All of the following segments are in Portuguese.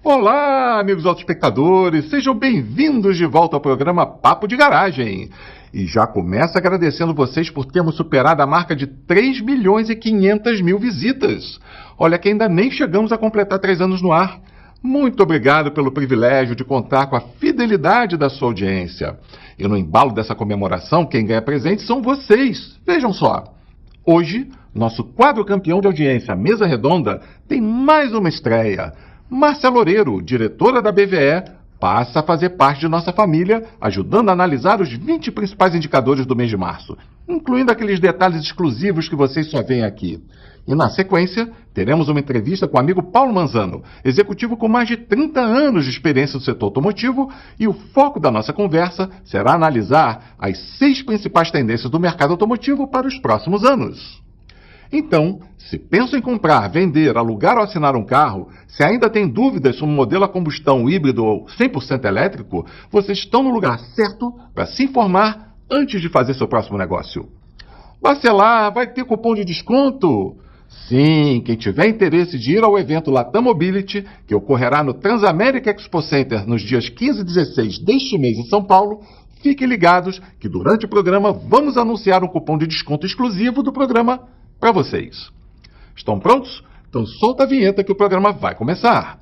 Olá, amigos autoespectadores, sejam bem-vindos de volta ao programa Papo de Garagem. E já começo agradecendo vocês por termos superado a marca de 3 milhões e 500 mil visitas. Olha que ainda nem chegamos a completar 3 anos no ar. Muito obrigado pelo privilégio de contar com a fidelidade da sua audiência. E no embalo dessa comemoração, quem ganha presente são vocês. Vejam só. Hoje, nosso quadro campeão de audiência, Mesa Redonda, tem mais uma estreia. Márcia Loureiro, diretora da BVE, passa a fazer parte de nossa família, ajudando a analisar os 20 principais indicadores do mês de março, incluindo aqueles detalhes exclusivos que vocês só veem aqui. E na sequência, teremos uma entrevista com o amigo Paulo Manzano, executivo com mais de 30 anos de experiência no setor automotivo, e o foco da nossa conversa será analisar as 6 principais tendências do mercado automotivo para os próximos anos. Então, se pensam em comprar, vender, alugar ou assinar um carro, se ainda tem dúvidas sobre um modelo a combustão híbrido ou 100% elétrico, vocês estão no lugar certo para se informar antes de fazer seu próximo negócio. Bacelar, vai ter cupom de desconto? Sim, quem tiver interesse de ir ao evento Latam Mobility, que ocorrerá no Transamérica Expo Center nos dias 15 e 16 deste mês em São Paulo, fiquem ligados que durante o programa vamos anunciar um cupom de desconto exclusivo do programa para vocês. Estão prontos? Então solta a vinheta que o programa vai começar.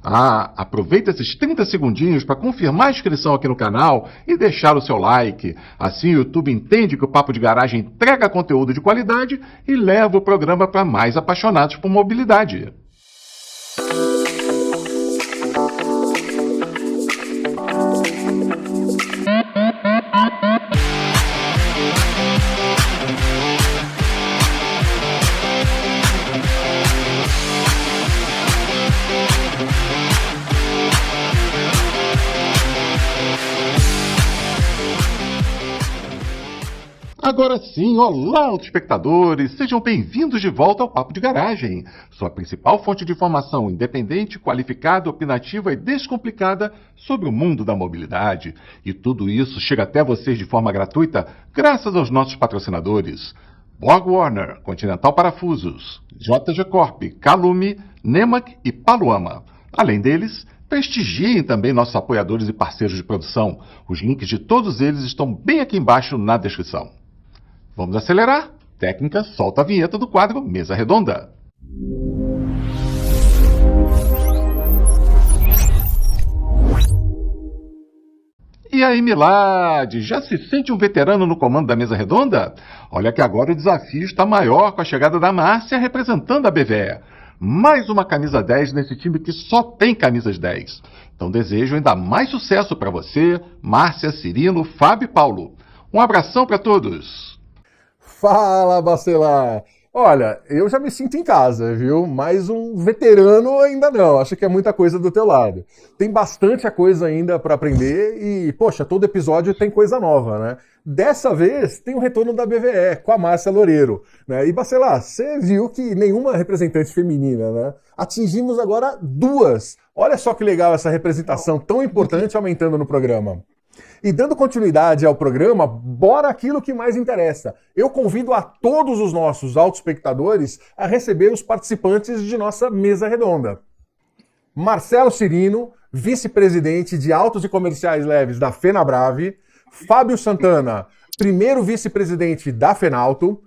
Aproveita esses 30 segundinhos para confirmar a inscrição aqui no canal e deixar o seu like. Assim o YouTube entende que o Papo de Garagem entrega conteúdo de qualidade e leva o programa para mais apaixonados por mobilidade. Agora sim, olá, espectadores! Sejam bem-vindos de volta ao Papo de Garagem, sua principal fonte de informação independente, qualificada, opinativa e descomplicada sobre o mundo da mobilidade. E tudo isso chega até vocês de forma gratuita graças aos nossos patrocinadores. Borg Warner, Continental Parafusos, JG Corp, Calume, Nemac e Paluama. Além deles, prestigiem também nossos apoiadores e parceiros de produção. Os links de todos eles estão bem aqui embaixo na descrição. Vamos acelerar? Técnica, solta a vinheta do quadro Mesa Redonda. E aí, Milad, já se sente um veterano no comando da Mesa Redonda? Olha que agora o desafio está maior com a chegada da Márcia representando a BVE. Mais uma camisa 10 nesse time que só tem camisas 10. Então desejo ainda mais sucesso para você, Márcia, Cirino, Fábio e Paulo. Um abração para todos! Fala, Bacelar! Olha, eu já me sinto em casa, viu? Mas um veterano ainda não. Acho que é muita coisa do teu lado. Tem bastante coisa ainda para aprender e, poxa, todo episódio tem coisa nova, né? Dessa vez tem o retorno da BVE, com a Márcia Loureiro, né? E, Bacelar, você viu que nenhuma representante feminina, né? Atingimos agora 2. Olha só que legal essa representação tão importante aumentando no programa. E dando continuidade ao programa, bora aquilo que mais interessa. Eu convido a todos os nossos autoespectadores a receber os participantes de nossa mesa redonda. Marcelo Cirino, vice-presidente de Autos e Comerciais Leves da Fenabrave, Fábio Santana, primeiro vice-presidente da Fenauto,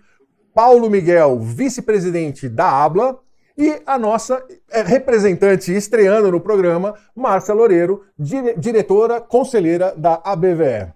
Paulo Miguel, vice-presidente da Abla, e a nossa representante estreando no programa, Márcia Loureiro, diretora conselheira da ABVE.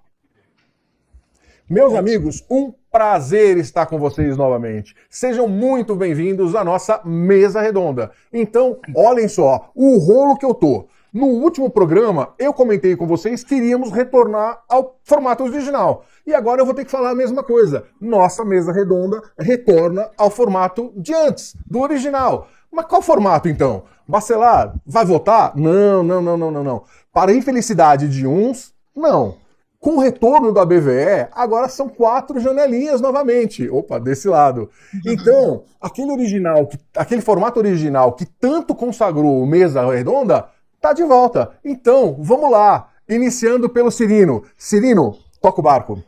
Meus amigos, um prazer estar com vocês novamente. Sejam muito bem-vindos à nossa mesa redonda. Então, olhem só, o rolo que eu tô. No último programa, eu comentei com vocês que iríamos retornar ao formato original. E agora eu vou ter que falar a mesma coisa. Nossa mesa redonda retorna ao formato de antes, do original. Mas qual formato, então? Bacelar, vai votar? Não. Para a infelicidade de uns, não. Com o retorno da BVE, agora são 4 janelinhas novamente. Opa, desse lado. Então, aquele formato original que tanto consagrou o Mesa Redonda, tá de volta. Então, vamos lá. Iniciando pelo Cirino. Cirino, toca o barco.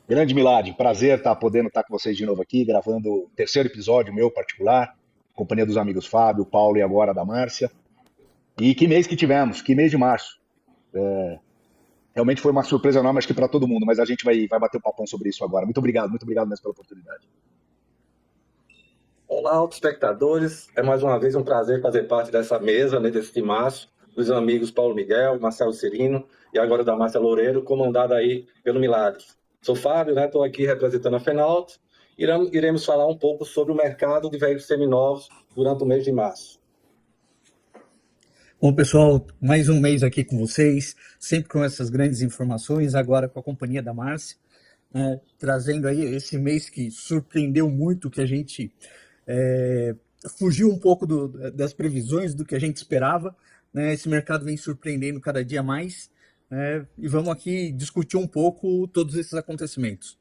Grande Milad, prazer estar podendo estar com vocês de novo aqui, gravando o terceiro episódio meu particular, companhia dos amigos Fábio, Paulo e agora da Márcia. E que mês que tivemos, que mês de março. Realmente foi uma surpresa enorme, acho que para todo mundo, mas a gente vai bater um papão sobre isso agora. Muito obrigado mesmo pela oportunidade. Olá, autoespectadores. É mais uma vez um prazer fazer parte dessa mesa, né, desse timaço, dos amigos Paulo Miguel, Marcelo Cirino e agora da Márcia Loureiro, comandada aí pelo Milagre. Sou Fábio, né? Estou aqui representando a Fenalto. Iremos falar um pouco sobre o mercado de veículos seminovos durante o mês de março. Bom, pessoal, mais um mês aqui com vocês, sempre com essas grandes informações, agora com a companhia da Márcia, né, trazendo aí esse mês que surpreendeu muito, que a gente fugiu um pouco das previsões do que a gente esperava, né, esse mercado vem surpreendendo cada dia mais, né, e vamos aqui discutir um pouco todos esses acontecimentos.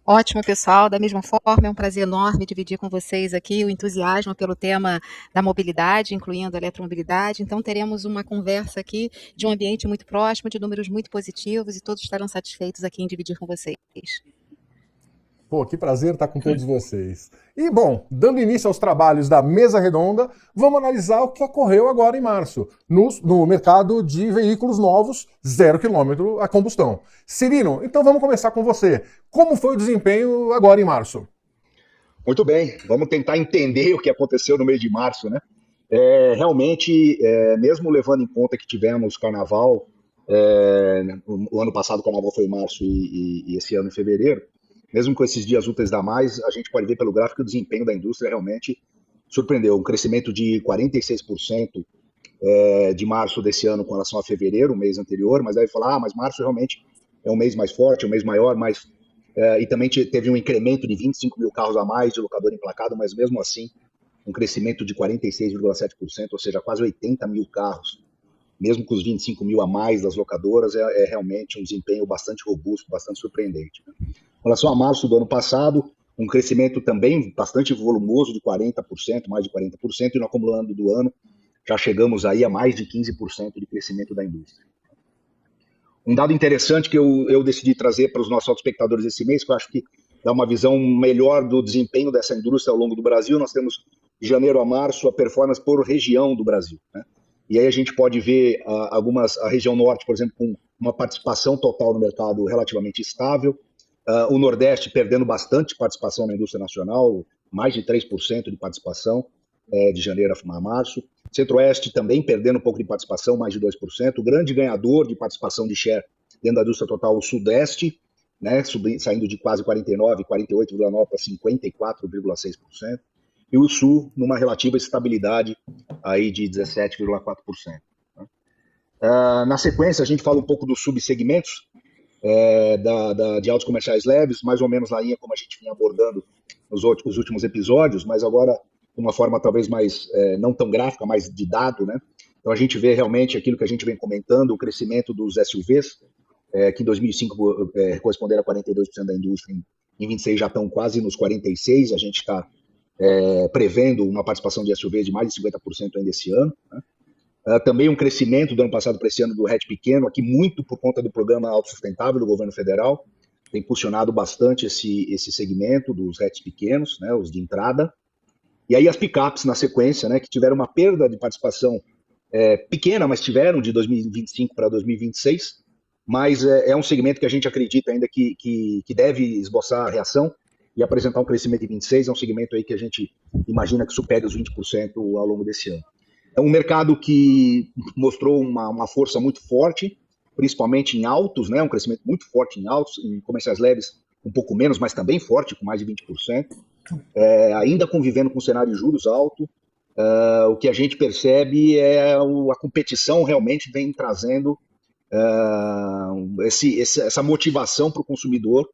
Ótimo, pessoal. Da mesma forma, é um prazer enorme dividir com vocês aqui o entusiasmo pelo tema da mobilidade, incluindo a eletromobilidade. Então, teremos uma conversa aqui de um ambiente muito próximo, de números muito positivos, e todos estarão satisfeitos aqui em dividir com vocês. Pô, que prazer estar com todos vocês. E, bom, dando início aos trabalhos da mesa redonda, vamos analisar o que ocorreu agora em março, no mercado de veículos novos, 0 km a combustão. Cirino, então vamos começar com você. Como foi o desempenho agora em março? Muito bem, vamos tentar entender o que aconteceu no mês de março, né? Realmente, mesmo levando em conta que tivemos carnaval, o ano passado o carnaval foi em março e esse ano em fevereiro, mesmo com esses dias úteis a mais, a gente pode ver pelo gráfico que o desempenho da indústria realmente surpreendeu. Um crescimento de 46% de março desse ano com relação a fevereiro, o mês anterior, mas aí falar, mas março realmente é um mês mais forte, é um mês maior, e também teve um incremento de 25 mil carros a mais de locador emplacado, mas mesmo assim, um crescimento de 46,7%, ou seja, quase 80 mil carros, mesmo com os 25 mil a mais das locadoras, é realmente um desempenho bastante robusto, bastante surpreendente. Com relação a março do ano passado, um crescimento também bastante volumoso de 40%, mais de 40%, e no acumulando do ano já chegamos aí a mais de 15% de crescimento da indústria. Um dado interessante que eu decidi trazer para os nossos espectadores esse mês, que eu acho que dá uma visão melhor do desempenho dessa indústria ao longo do Brasil. Nós temos de janeiro a março a performance por região do Brasil, né? E aí a gente pode ver a região norte, por exemplo, com uma participação total no mercado relativamente estável, o Nordeste perdendo bastante participação na indústria nacional, mais de 3% de participação de janeiro a março. Centro-Oeste também perdendo um pouco de participação, mais de 2%. O grande ganhador de participação de share dentro da indústria total, o Sudeste, né, saindo de quase 49%, 48,9% para 54,6%. E o Sul, numa relativa estabilidade aí de 17,4%. Na sequência, a gente fala um pouco dos subsegmentos de autos comerciais leves, mais ou menos na linha como a gente vinha abordando nos últimos episódios, mas agora de uma forma talvez mais, não tão gráfica, mais de dado, né? Então a gente vê realmente aquilo que a gente vem comentando, o crescimento dos SUVs, que em 2005 corresponderam a 42% da indústria, em 26 já estão quase nos 46%, a gente está prevendo uma participação de SUVs de mais de 50% ainda esse ano, né? Também um crescimento do ano passado para esse ano do hatch pequeno, aqui muito por conta do programa autossustentável do governo federal, tem impulsionado bastante esse segmento dos hatch pequenos, né, os de entrada. E aí as picapes na sequência, né, que tiveram uma perda de participação pequena, mas tiveram de 2025 para 2026, mas é um segmento que a gente acredita ainda que deve esboçar a reação e apresentar um crescimento de 26%, é um segmento aí que a gente imagina que supere os 20% ao longo desse ano. É um mercado que mostrou uma força muito forte, principalmente em autos, né? Um crescimento muito forte em autos, em comerciais leves um pouco menos, mas também forte, com mais de 20%. Ainda convivendo com o cenário de juros alto, o que a gente percebe é a competição realmente vem trazendo essa motivação para o consumidor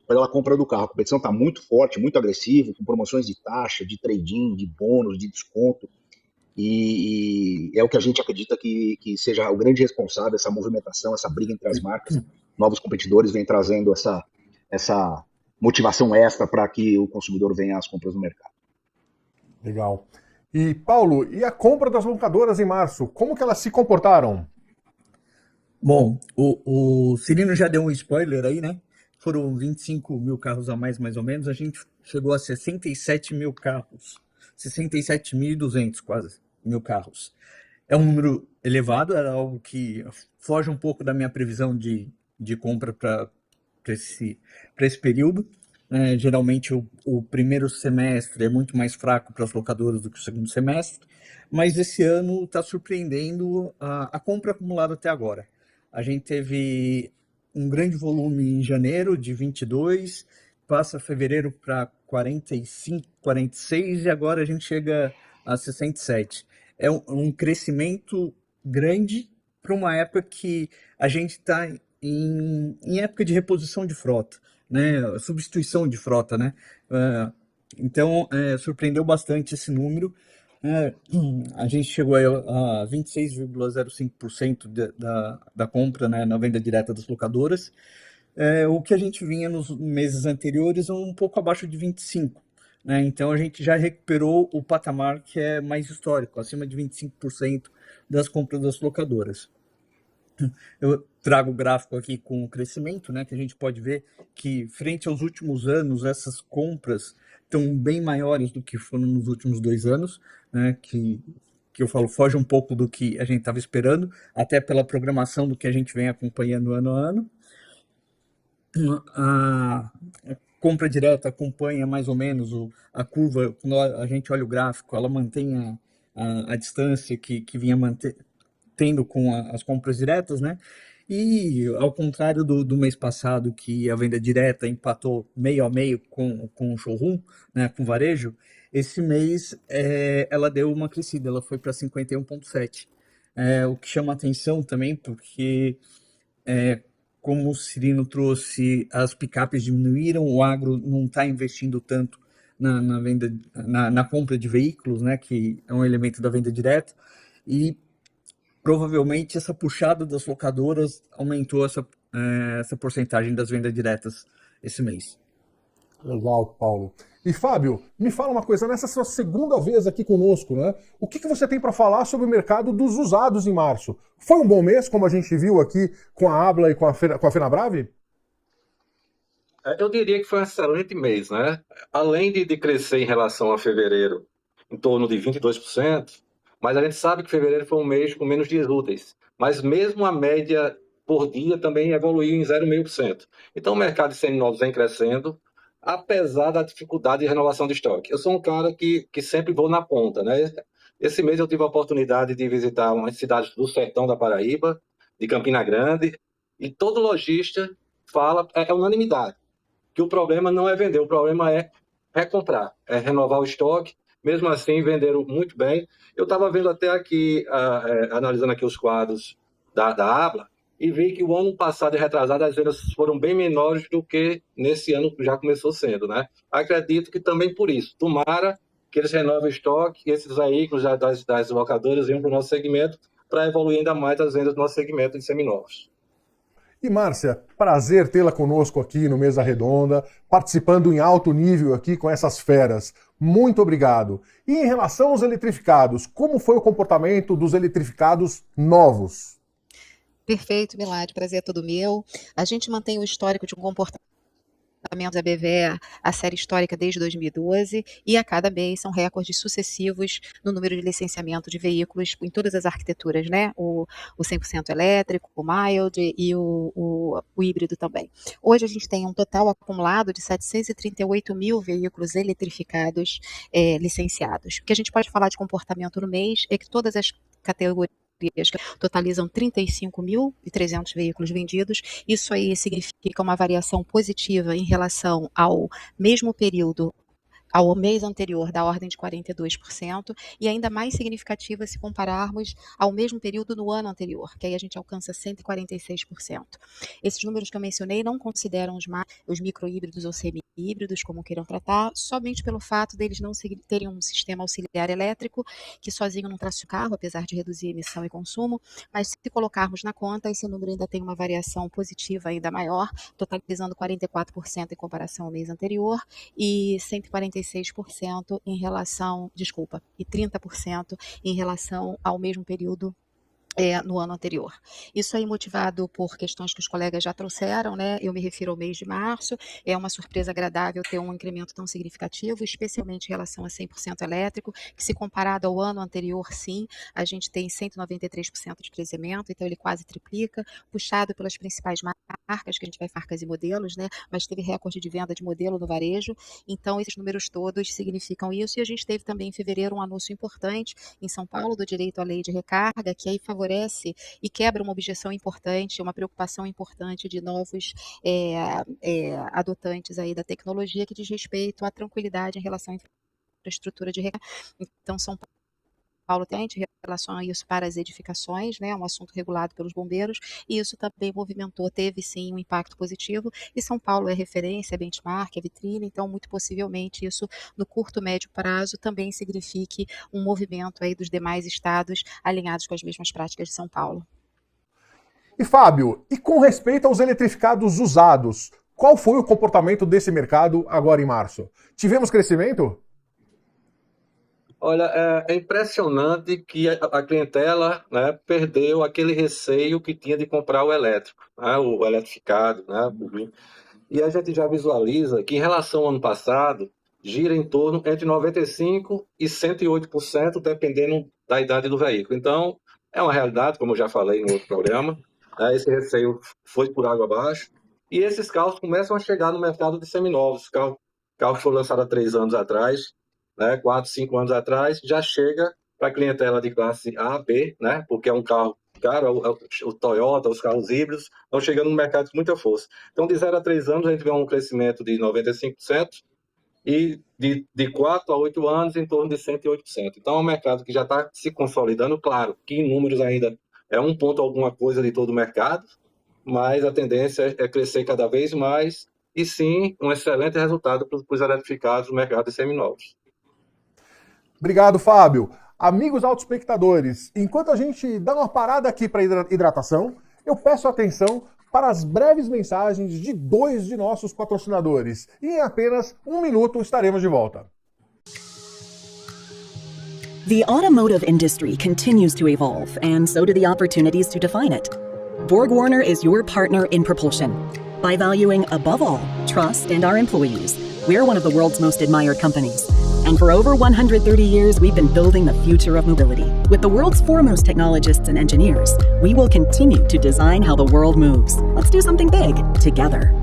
pela compra do carro. A competição está muito forte, muito agressiva, com promoções de taxa, de trade-in, de bônus, de desconto. E é o que a gente acredita que seja o grande responsável, essa movimentação, essa briga entre as marcas. Novos competidores vêm trazendo essa motivação extra para que o consumidor venha às compras no mercado. Legal. E, Paulo, e a compra das locadoras em março? Como que elas se comportaram? Bom, o Cirino já deu um spoiler aí, né? Foram 25 mil carros a mais ou menos. A gente chegou a 67 mil carros. 67.200 quase. mil carros. É um número elevado, era algo que foge um pouco da minha previsão de compra para esse período. Geralmente o primeiro semestre é muito mais fraco para as locadoras do que o segundo semestre, mas esse ano está surpreendendo a compra acumulada até agora. A gente teve um grande volume em janeiro de 22, passa fevereiro para 45, 46 e agora a gente chega a 67. É um crescimento grande para uma época que a gente está em época de reposição de frota, né? Substituição de frota, né? Então, surpreendeu bastante esse número. A gente chegou a 26,05% da compra, né, na venda direta das locadoras. O que a gente vinha nos meses anteriores um pouco abaixo de 25%. Né? Então a gente já recuperou o patamar que é mais histórico, acima de 25% das compras das locadoras. Eu trago o gráfico aqui com o crescimento, né, que a gente pode ver que, frente aos últimos anos, essas compras estão bem maiores do que foram nos últimos 2 anos, né, que eu falo, foge um pouco do que a gente estava esperando, até pela programação do que a gente vem acompanhando ano a ano. A compra direta acompanha mais ou menos a curva, quando a gente olha o gráfico, ela mantém a distância que vinha tendo com as compras diretas, né? E ao contrário do mês passado, que a venda direta empatou meio a meio com o showroom, né, com o varejo, esse mês ela deu uma crescida, ela foi para 51,7. O que chama atenção também, porque como o Cirino trouxe, as picapes diminuíram, o agro não está investindo tanto na venda, na compra de veículos, né, que é um elemento da venda direta, e provavelmente essa puxada das locadoras aumentou essa porcentagem das vendas diretas esse mês. Legal, Paulo. E Fábio, me fala uma coisa, nessa sua segunda vez aqui conosco, né? O que você tem para falar sobre o mercado dos usados em março? Foi um bom mês, como a gente viu aqui com a Abla e com a Fenabrave? Eu diria que foi um excelente mês, né? Além de crescer em relação a fevereiro, em torno de 22%, mas a gente sabe que fevereiro foi um mês com menos dias úteis. Mas mesmo a média por dia também evoluiu em 0,5%. Então o mercado de seminovos vem crescendo, apesar da dificuldade de renovação de estoque. Eu sou um cara que sempre vou na ponta, né? Esse mês eu tive a oportunidade de visitar umas cidades do sertão da Paraíba, de Campina Grande, e todo lojista fala, é unanimidade, que o problema não é vender, o problema é recomprar, é renovar o estoque. Mesmo assim, venderam muito bem. Eu estava vendo até aqui, analisando aqui os quadros da Abla, e vi que o ano passado e retrasado as vendas foram bem menores do que nesse ano já começou sendo, né? Acredito que também por isso. Tomara que eles renovem o estoque, que esses veículos das locadoras venham para o nosso segmento, para evoluir ainda mais as vendas do nosso segmento de seminovos. E Márcia, prazer tê-la conosco aqui no Mesa Redonda, participando em alto nível aqui com essas feras. Muito obrigado. E em relação aos eletrificados, como foi o comportamento dos eletrificados novos? Perfeito, Milad, prazer é todo meu. A gente mantém o histórico de um comportamento da BVE, a série histórica desde 2012, e a cada mês são recordes sucessivos no número de licenciamento de veículos em todas as arquiteturas, né? O 100% elétrico, o mild e o híbrido também. Hoje a gente tem um total acumulado de 738 mil veículos eletrificados licenciados. O que a gente pode falar de comportamento no mês é que todas as categorias totalizam 35.300 veículos vendidos. Isso aí significa uma variação positiva em relação ao mesmo período, ao mês anterior, da ordem de 42%, e ainda mais significativa se compararmos ao mesmo período no ano anterior, que aí a gente alcança 146%. Esses números que eu mencionei não consideram os microhíbridos ou semi-híbridos, como queiram tratar, somente pelo fato deles não terem um sistema auxiliar elétrico, que sozinho não traz o carro, apesar de reduzir emissão e consumo, mas se colocarmos na conta, esse número ainda tem uma variação positiva ainda maior, totalizando 44% em comparação ao mês anterior, e 146% em relação, e 30% em relação ao mesmo período no ano anterior. Isso aí motivado por questões que os colegas já trouxeram, né? Eu me refiro ao mês de março, é uma surpresa agradável ter um incremento tão significativo, especialmente em relação a 100% elétrico, que se comparado ao ano anterior, sim, a gente tem 193% de crescimento, então ele quase triplica, puxado pelas principais marcas, que a gente vai marcas e modelos, né? Mas teve recorde de venda de modelo no varejo, então esses números todos significam isso, e a gente teve também em fevereiro um anúncio importante em São Paulo do direito à lei de recarga, que aí favorece e quebra uma objeção importante, uma preocupação importante de novos adotantes aí da tecnologia que diz respeito à tranquilidade em relação à infraestrutura de recarga. Então, São Paulo tem em relação a isso para as edificações, né, um assunto regulado pelos bombeiros, e isso também movimentou, teve sim um impacto positivo, e São Paulo é referência, é benchmark, é vitrine, então muito possivelmente isso no curto, médio prazo também signifique um movimento aí dos demais estados alinhados com as mesmas práticas de São Paulo. E Fábio, e com respeito aos eletrificados usados, qual foi o comportamento desse mercado agora em março? Tivemos crescimento? Olha, é impressionante que a clientela, né, perdeu aquele receio que tinha de comprar o elétrico, né, o eletrificado, né, e a gente já visualiza que em relação ao ano passado, gira em torno entre 95% e 108%, dependendo da idade do veículo. Então, é uma realidade, como eu já falei no outro programa, né, esse receio foi por água abaixo, e esses carros começam a chegar no mercado de seminovos. Carro que foi lançado há 3 anos atrás, né, 4, 5 anos atrás, já chega para a clientela de classe A, B, né, porque é um carro caro, o Toyota, os carros híbridos, estão chegando no mercado com muita força. Então, de 0 a 3 anos, a gente vê um crescimento de 95% e de 4 a 8 anos, em torno de 108%. Então, é um mercado que já está se consolidando, claro, que em números ainda é um ponto alguma coisa de todo o mercado, mas a tendência é crescer cada vez mais e, sim, um excelente resultado para os eletrificados no mercado de seminovos. Obrigado, Fábio. Amigos autoespectadores, enquanto a gente dá uma parada aqui para hidratação, eu peço atenção para as breves mensagens de 2 de nossos patrocinadores. E em apenas 1 minuto estaremos de volta. The automotive industry continues to evolve, and so do the opportunities to define it. BorgWarner is your partner in propulsion. By valuing, above all, trust and our employees, we're one of the world's most admired companies. And for over 130 years, we've been building the future of mobility. With the world's foremost technologists and engineers, we will continue to design how the world moves. Let's do something big, together.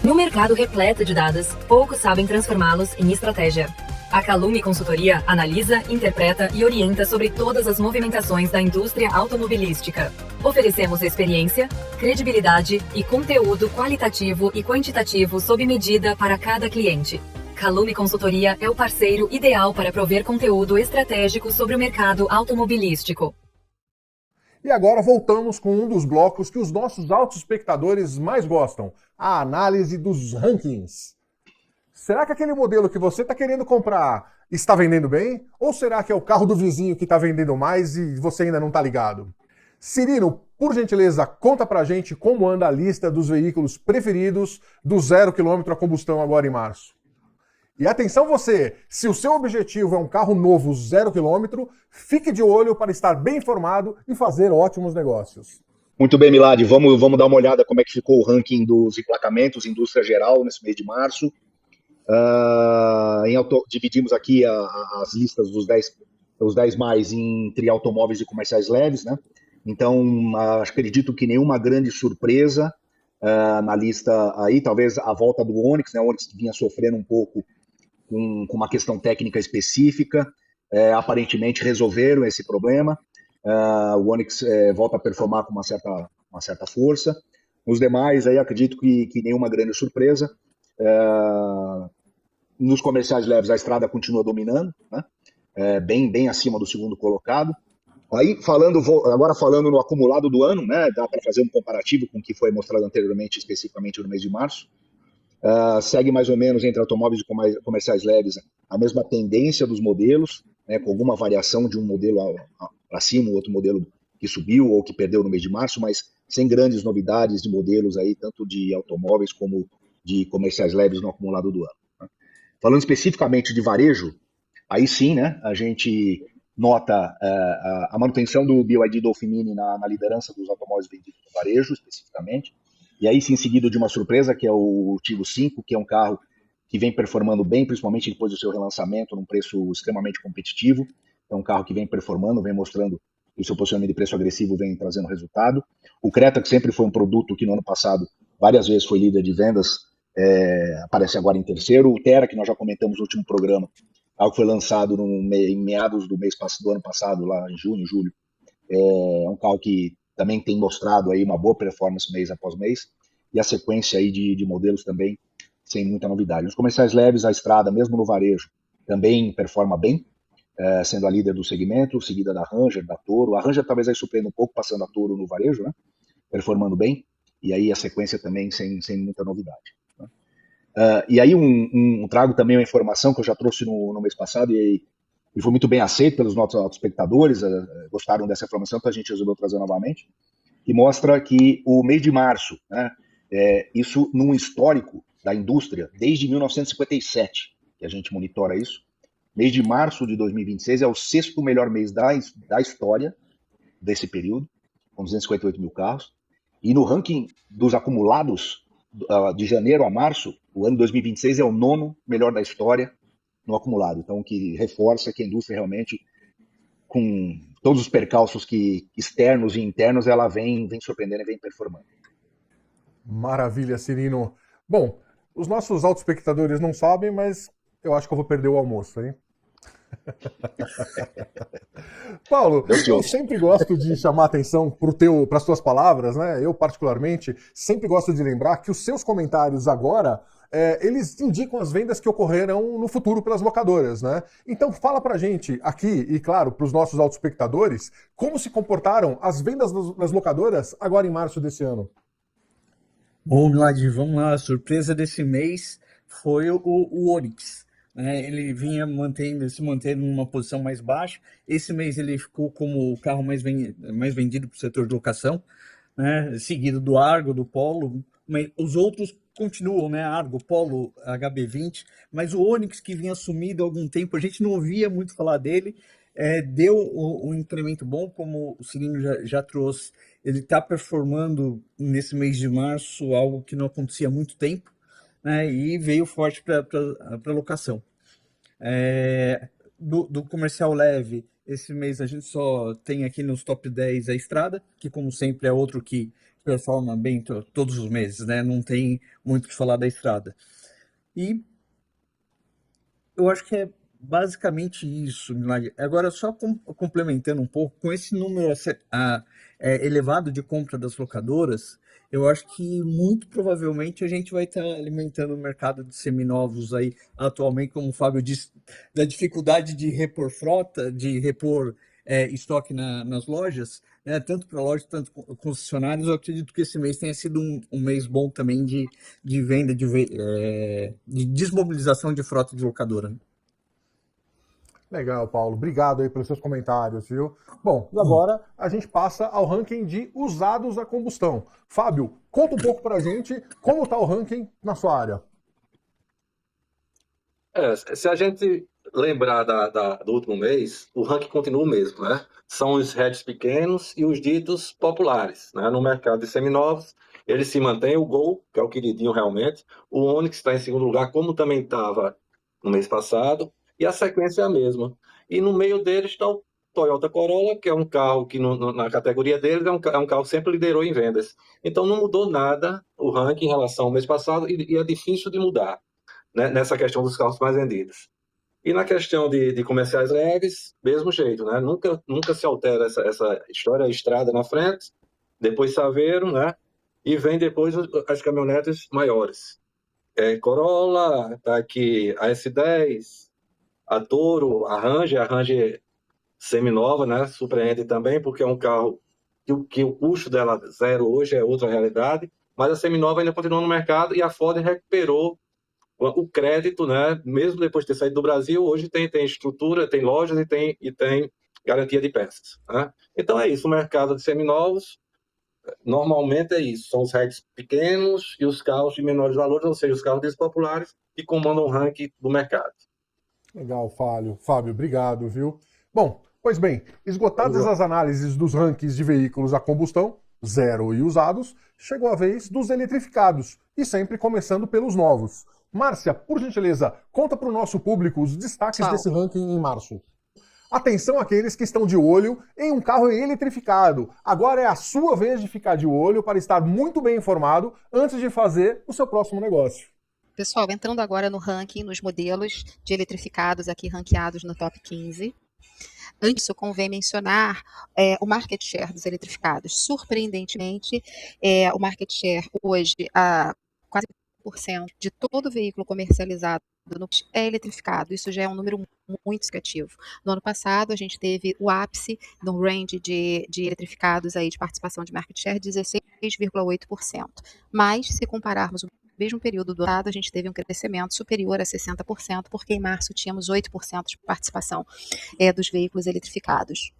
No mercado repleto de dados, poucos sabem transformá-los em estratégia. A Calume Consultoria analisa, interpreta e orienta sobre todas as movimentações da indústria automobilística. Oferecemos experiência, credibilidade e conteúdo qualitativo e quantitativo sob medida para cada cliente. Calume Consultoria é o parceiro ideal para prover conteúdo estratégico sobre o mercado automobilístico. E agora voltamos com um dos blocos que os nossos autoespectadores mais gostam, a análise dos rankings. Será que aquele modelo que você está querendo comprar está vendendo bem? Ou será que é o carro do vizinho que está vendendo mais e você ainda não está ligado? Cirino, por gentileza, conta pra gente como anda a lista dos veículos preferidos do 0 km a combustão agora em março. E atenção você, se o seu objetivo é um carro novo 0 km, fique de olho para estar bem informado e fazer ótimos negócios. Muito bem, Milad, vamos dar uma olhada como é que ficou o ranking dos emplacamentos, indústria geral, nesse mês de março. Dividimos aqui as listas dos 10 mais entre automóveis e comerciais leves, né? Então, acredito que nenhuma grande surpresa na lista aí, talvez a volta do Onix, né? O Onix vinha sofrendo um pouco com uma questão técnica específica, aparentemente resolveram esse problema, o Onix volta a performar com uma certa força. Os demais, aí acredito que nenhuma grande surpresa. Nos comerciais leves, a estrada continua dominando, né? Bem acima do segundo colocado. Aí, agora falando no acumulado do ano, né? Dá para fazer um comparativo com o que foi mostrado anteriormente, especificamente no mês de março. Segue mais ou menos entre automóveis e comerciais leves a mesma tendência dos modelos, né, com alguma variação de um modelo para cima, outro modelo que subiu ou que perdeu no mês de março, mas sem grandes novidades de modelos aí, tanto de automóveis como de comerciais leves no acumulado do ano. Né. Falando especificamente de varejo, aí sim, né, a gente nota a manutenção do BYD Dolphin Mini na liderança dos automóveis vendidos no varejo, especificamente. E aí sim, seguido de uma surpresa, que é o Tigo 5, que é um carro que vem performando bem, principalmente depois do seu relançamento, num preço extremamente competitivo. É um carro que vem performando, vem mostrando que o seu posicionamento de preço agressivo vem trazendo resultado. O Creta, que sempre foi um produto que no ano passado várias vezes foi líder de vendas, aparece agora em terceiro. O Terra, que nós já comentamos no último programa, algo que foi lançado em meados do ano passado, lá em junho, julho. É um carro que também tem mostrado aí uma boa performance mês após mês, e a sequência aí de modelos também sem muita novidade. Nos comerciais leves, a Estrada, mesmo no varejo, também performa bem, sendo a líder do segmento, seguida da Ranger, da Toro. A Ranger talvez aí surpreenda um pouco, passando a Toro no varejo, né? Performando bem, e aí a sequência também sem muita novidade. Né? E aí trago também uma informação que eu já trouxe no mês passado, e foi muito bem aceito pelos nossos espectadores, gostaram dessa informação, então a gente resolveu trazer novamente, que mostra que o mês de março, né, isso num histórico da indústria, desde 1957, que a gente monitora isso, mês de março de 2026 é o sexto melhor mês da história desse período, com 258 mil carros, e no ranking dos acumulados, de janeiro a março, o ano 2026 é o nono melhor da história no acumulado. Então, que reforça que a indústria realmente, com todos os percalços externos e internos, ela vem surpreendendo e vem performando. Maravilha, Cirino. Bom, os nossos autoespectadores não sabem, mas eu acho que eu vou perder o almoço, hein? Paulo, eu sempre gosto de chamar atenção para as tuas palavras, né? Eu, particularmente, sempre gosto de lembrar que os seus comentários agora, eles indicam as vendas que ocorrerão no futuro pelas locadoras, né? Então fala pra gente aqui, e claro, para os nossos autoespectadores, como se comportaram as vendas das locadoras agora em março desse ano. Bom, Milad, vamos lá. A surpresa desse mês foi o Onix. Ele vinha se mantendo numa posição mais baixa. Esse mês ele ficou como o carro mais vendido para o setor de locação, né? Seguido do Argo, do Polo. Mas os outros continuam, né? Argo, Polo, HB20. Mas o Onix, que vinha sumido há algum tempo, a gente não ouvia muito falar dele. Deu um incremento bom, como o Cirino já trouxe. Ele está performando nesse mês de março algo que não acontecia há muito tempo, né? E veio forte para locação. Do comercial leve, esse mês a gente só tem aqui nos top 10 a Estrada, que como sempre é outro que performa bem todos os meses, né? Não tem muito o que falar da Estrada. E eu acho que é basicamente isso, Milagre. Agora, só complementando um pouco, com esse número elevado de compra das locadoras, eu acho que muito provavelmente a gente vai estar alimentando o mercado de seminovos aí atualmente, como o Fábio disse, da dificuldade de repor frota, de repor estoque nas lojas, né, tanto para lojas, tanto concessionários. Eu acredito que esse mês tenha sido um mês bom também de venda, de desmobilização de frota de locadora. Legal, Paulo. Obrigado aí pelos seus comentários, viu? Bom, e agora a gente passa ao ranking de usados a combustão. Fábio, conta um pouco pra gente como está o ranking na sua área. Se a gente lembrar do último mês, o ranking continua o mesmo, né? São os hatches pequenos e os ditos populares, né? No mercado de seminovos, ele se mantém. O Gol, que é o queridinho realmente, o Onix está em segundo lugar, como também estava no mês passado, e a sequência é a mesma. E no meio deles está o Toyota Corolla, que é um carro que na categoria deles é um carro que sempre liderou em vendas. Então não mudou nada o ranking em relação ao mês passado, e é difícil de mudar, né, nessa questão dos carros mais vendidos. E na questão de comerciais leves, mesmo jeito, né? Nunca se altera essa história, a Estrada na frente, depois Saveiro, né? E vem depois as caminhonetes maiores. Corolla, tá aqui a S10, a Toro, a Ranger seminova, né? Surpreende também, porque é um carro que o custo dela zero hoje é outra realidade, mas a seminova ainda continua no mercado, e a Ford recuperou o crédito, né? Mesmo depois de ter saído do Brasil, hoje tem estrutura, tem lojas e tem garantia de peças, né? Então é isso, o mercado de seminovos normalmente é isso, são os hatches pequenos e os carros de menores valores, ou seja, os carros populares, que comandam o ranking do mercado. Legal, Fábio, obrigado, viu? Bom, Pois bem, esgotadas as análises dos rankings de veículos a combustão, zero e usados, chegou a vez dos eletrificados, e sempre começando pelos novos. Márcia, por gentileza, conta para o nosso público os destaques Pessoal, desse ranking em março. Atenção àqueles que estão de olho em um carro eletrificado. Agora é a sua vez de ficar de olho para estar muito bem informado antes de fazer o seu próximo negócio. pessoal, entrando agora no ranking, nos modelos de eletrificados aqui ranqueados no top 15. Antes disso, convém mencionar o market share dos eletrificados. Surpreendentemente, o market share hoje, quase 40% de todo veículo comercializado no país é eletrificado. Isso já é um número muito significativo. No ano passado, a gente teve o ápice no range de eletrificados aí de participação de market share, 16,8%. Mas, se compararmos o mesmo período do ano, a gente teve um crescimento superior a 60%, porque em março tínhamos 8% de participação dos veículos eletrificados.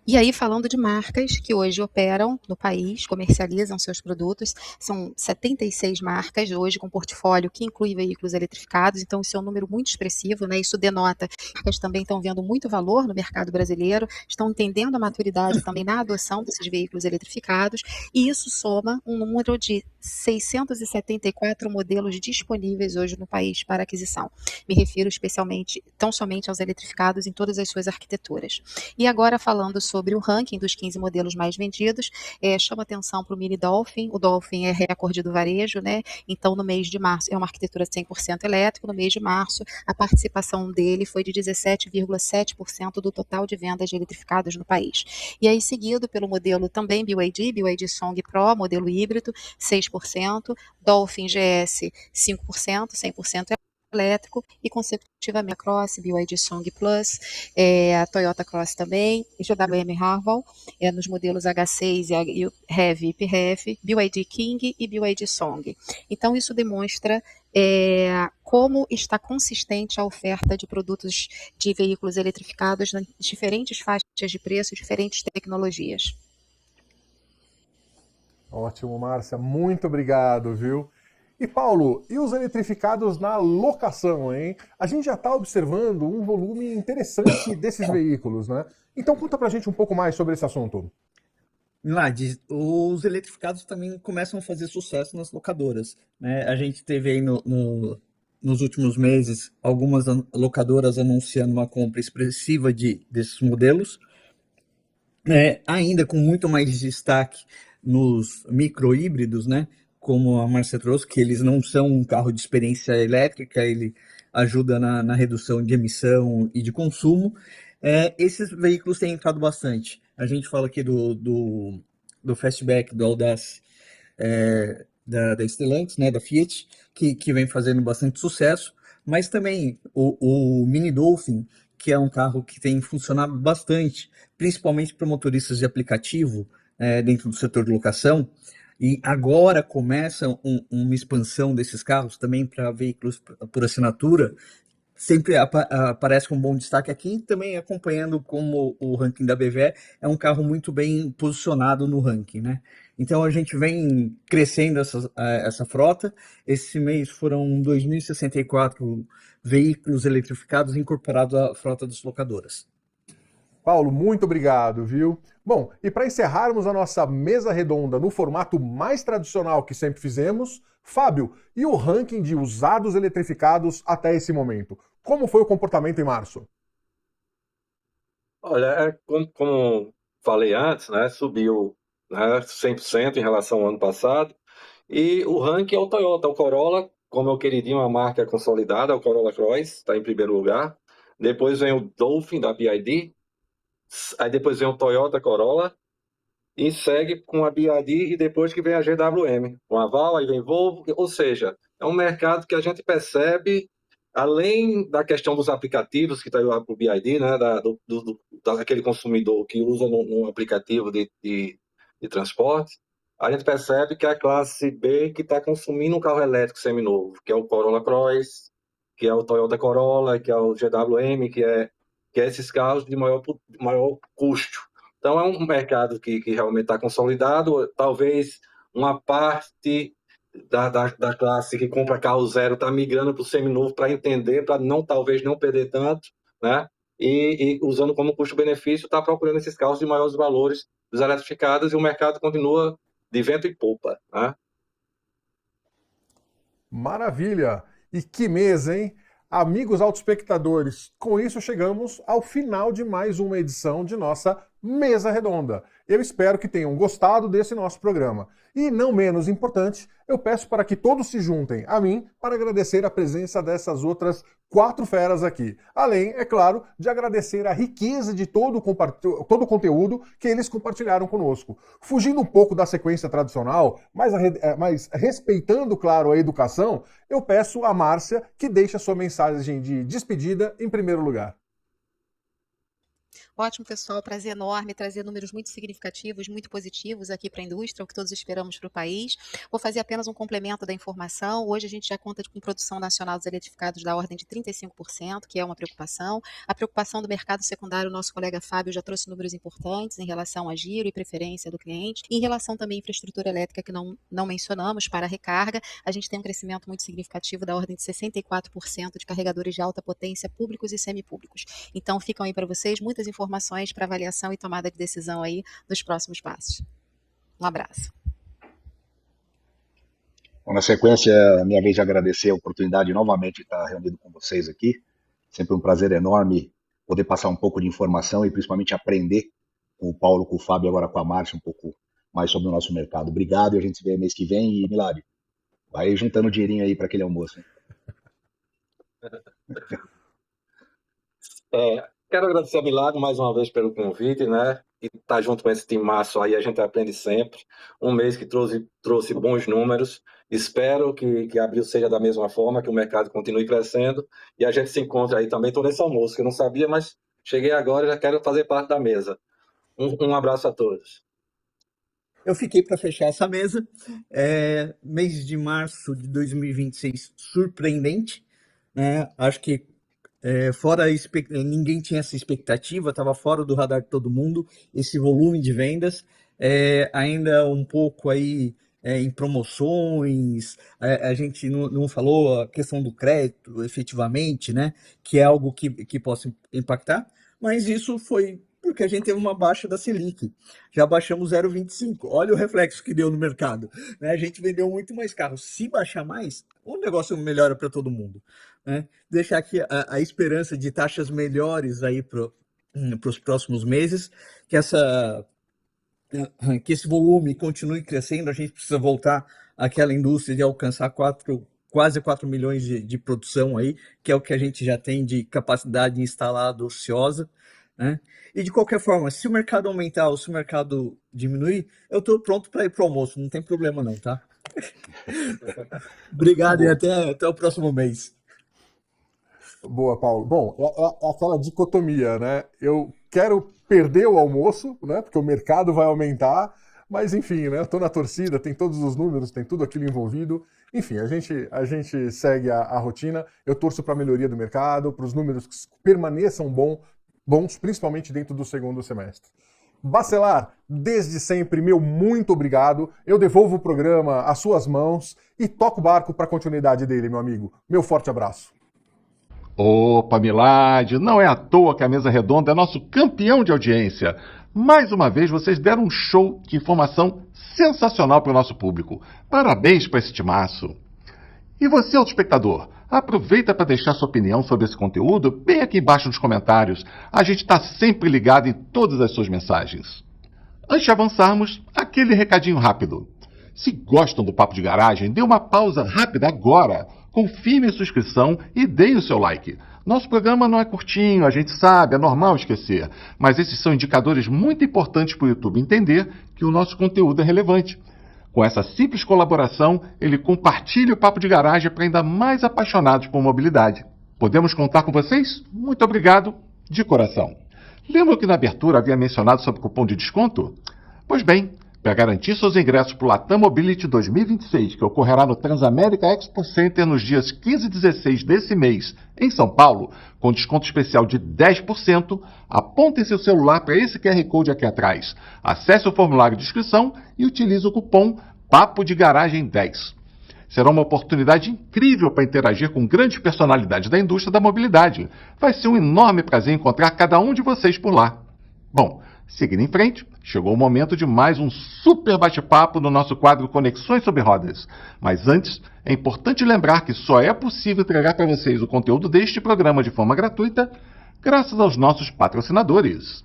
E aí, falando de marcas que hoje operam no país, comercializam seus produtos, são 76 marcas hoje com portfólio que inclui veículos eletrificados, então isso é um número muito expressivo, né? Isso denota que as marcas também estão vendo muito valor no mercado brasileiro, estão entendendo a maturidade também na adoção desses veículos eletrificados, e isso soma um número de 674 modelos disponíveis hoje no país para aquisição. Me refiro especialmente, tão somente aos eletrificados em todas as suas arquiteturas. E agora, falando sobre o ranking dos 15 modelos mais vendidos, chama atenção para o Mini Dolphin. O Dolphin é recorde do varejo, né? Então, no mês de março, é uma arquitetura 100% elétrico. No mês de março, a participação dele foi de 17,7% do total de vendas de eletrificados no país. E aí, seguido pelo modelo também BYD Song Pro, modelo híbrido, 6%, Dolphin GS, 5%, 100% elétrico, e consecutivamente a Cross, BYD Song Plus, a Toyota Cross também, GWM Harval, nos modelos H6 e Heavy e PHEV, BYD King e BYD Song. Então, isso demonstra como está consistente a oferta de produtos de veículos eletrificados em diferentes faixas de preço, diferentes tecnologias. Ótimo, Márcia, muito obrigado, viu? E Paulo, e os eletrificados na locação, hein? A gente já está observando um volume interessante desses veículos, né? Então conta pra gente um pouco mais sobre esse assunto. Milad, os eletrificados também começam a fazer sucesso nas locadoras, né? A gente teve aí nos últimos meses algumas locadoras anunciando uma compra expressiva desses modelos, ainda com muito mais destaque nos micro-híbridos, né? Como a Márcia trouxe, que eles não são um carro de experiência elétrica, ele ajuda na redução de emissão e de consumo. Esses veículos têm entrado bastante. A gente fala aqui do Fastback, do Audace, da Stellantis, né, da Fiat, que vem fazendo bastante sucesso, mas também o Mini Dolphin, que é um carro que tem funcionado bastante, principalmente para motoristas de aplicativo, dentro do setor de locação, e agora começa uma expansão desses carros também para veículos por assinatura. Sempre aparece com um bom destaque aqui, também acompanhando como o ranking da BVE é um carro muito bem posicionado no ranking, né? Então a gente vem crescendo essa frota. Esse mês foram 2.064 veículos eletrificados incorporados à frota das locadoras. Paulo, muito obrigado, viu? Bom, e para encerrarmos a nossa mesa redonda no formato mais tradicional que sempre fizemos, Fábio, e o ranking de usados eletrificados até esse momento? Como foi o comportamento em março? Olha, como falei antes, né, subiu, né, 100% em relação ao ano passado, e o ranking é o Toyota, o Corolla, como eu queridinho, uma marca consolidada, o Corolla Cross, está em primeiro lugar. Depois vem o Dolphin, da BYD, aí depois vem o Toyota Corolla, e segue com a BYD, e depois que vem a GWM, com a Val, aí vem Volvo, ou seja, é um mercado que a gente percebe, além da questão dos aplicativos, que está aí o BYD, né, daquele consumidor que usa num aplicativo de transporte, a gente percebe que é a classe B que está consumindo um carro elétrico seminovo, que é o Corolla Cross, que é o Toyota Corolla, que é o GWM, que é esses carros de maior custo. Então, é um mercado que realmente está consolidado. Talvez uma parte da classe que compra carro zero está migrando para o seminovo para entender, para talvez não perder tanto, né? e usando como custo-benefício, está procurando esses carros de maiores valores dos eletrificados e o mercado continua de vento e popa, né? Maravilha! E que mês, hein? Amigos autoespectadores, com isso chegamos ao final de mais uma edição de nossa Mesa Redonda. Eu espero que tenham gostado desse nosso programa. E não menos importante, eu peço para que todos se juntem a mim para agradecer a presença dessas outras 4 feras aqui. Além, é claro, de agradecer a riqueza de todo o conteúdo que eles compartilharam conosco. Fugindo um pouco da sequência tradicional, mas respeitando, claro, a educação, eu peço a Márcia que deixe a sua mensagem de despedida em primeiro lugar. Ótimo, pessoal. Prazer enorme trazer números muito significativos, muito positivos aqui para a indústria, o que todos esperamos para o país. Vou fazer apenas um complemento da informação. Hoje a gente já conta com produção nacional dos eletrificados da ordem de 35%, que é uma preocupação. A preocupação do mercado secundário, o nosso colega Fábio já trouxe números importantes em relação a giro e preferência do cliente. E em relação também à infraestrutura elétrica, que não mencionamos, para a recarga, a gente tem um crescimento muito significativo da ordem de 64% de carregadores de alta potência públicos e semipúblicos. Então, ficam aí para vocês muitas informações para avaliação e tomada de decisão aí dos próximos passos. Um abraço. Bom, na sequência, a minha vez de agradecer a oportunidade novamente de estar reunido com vocês aqui. Sempre um prazer enorme poder passar um pouco de informação e principalmente aprender com o Paulo, com o Fábio e agora com a Márcia um pouco mais sobre o nosso mercado. Obrigado e a gente se vê mês que vem. E, Milagre, vai juntando dinheirinho aí para aquele almoço. Quero agradecer a Milagre mais uma vez pelo convite, né? E estar junto com esse timaço aí, a gente aprende sempre. Um mês que trouxe bons números. Espero que abril seja da mesma forma, que o mercado continue crescendo. E a gente se encontra aí também. Estou nesse almoço, que eu não sabia, mas cheguei agora e já quero fazer parte da mesa. Um abraço a todos. Eu fiquei para fechar essa mesa. Mês de março de 2026, surpreendente, né? Acho que ninguém tinha essa expectativa, estava fora do radar de todo mundo, esse volume de vendas, ainda um pouco aí em promoções, a gente não falou a questão do crédito efetivamente, né, que é algo que possa impactar, mas isso foi porque a gente teve uma baixa da Selic, já baixamos 0,25, olha o reflexo que deu no mercado, né? A gente vendeu muito mais carros, se baixar mais, o negócio melhora para todo mundo, né? Deixar aqui a esperança de taxas melhores aí para os próximos meses, que esse volume continue crescendo, a gente precisa voltar àquela indústria de alcançar quase 4 milhões de produção aí, que é o que a gente já tem de capacidade instalada ociosa, né? E de qualquer forma, se o mercado aumentar ou se o mercado diminuir, eu estou pronto para ir para o almoço, não tem problema não, tá? Obrigado e até o próximo mês. Boa, Paulo. Bom, é aquela dicotomia, né? Eu quero perder o almoço, né? Porque o mercado vai aumentar, mas enfim, né? Eu tô na torcida, tem todos os números, tem tudo aquilo envolvido. Enfim, a gente segue a rotina. Eu torço para a melhoria do mercado, para os números que permaneçam bons, principalmente dentro do segundo semestre. Bacelar, desde sempre, meu muito obrigado. Eu devolvo o programa às suas mãos e toco o barco para a continuidade dele, meu amigo. Meu forte abraço. Opa, Milagre, não é à toa que a Mesa Redonda é nosso campeão de audiência. Mais uma vez, vocês deram um show de informação sensacional para o nosso público. Parabéns para esse timaço. E você, espectador, aproveita para deixar sua opinião sobre esse conteúdo bem aqui embaixo nos comentários. A gente está sempre ligado em todas as suas mensagens. Antes de avançarmos, aquele recadinho rápido. Se gostam do Papo de Garagem, dê uma pausa rápida agora. Confirme sua inscrição e dê o seu like. Nosso programa não é curtinho, a gente sabe, é normal esquecer. Mas esses são indicadores muito importantes para o YouTube entender que o nosso conteúdo é relevante. Com essa simples colaboração, ele compartilha o Papo de Garagem para ainda mais apaixonados por mobilidade. Podemos contar com vocês? Muito obrigado, de coração. Lembra que na abertura havia mencionado sobre o cupom de desconto? Pois bem, para garantir seus ingressos para o Latam Mobility 2026, que ocorrerá no Transamérica Expo Center nos dias 15 e 16 desse mês, em São Paulo, com desconto especial de 10%, apontem seu celular para esse QR Code aqui atrás. Acesse o formulário de inscrição e utilize o cupom Papo de Garagem 10. Será uma oportunidade incrível para interagir com grandes personalidades da indústria da mobilidade. Vai ser um enorme prazer encontrar cada um de vocês por lá. Bom, seguindo em frente, chegou o momento de mais um super bate-papo no nosso quadro Conexões sobre Rodas. Mas antes, é importante lembrar que só é possível entregar para vocês o conteúdo deste programa de forma gratuita graças aos nossos patrocinadores.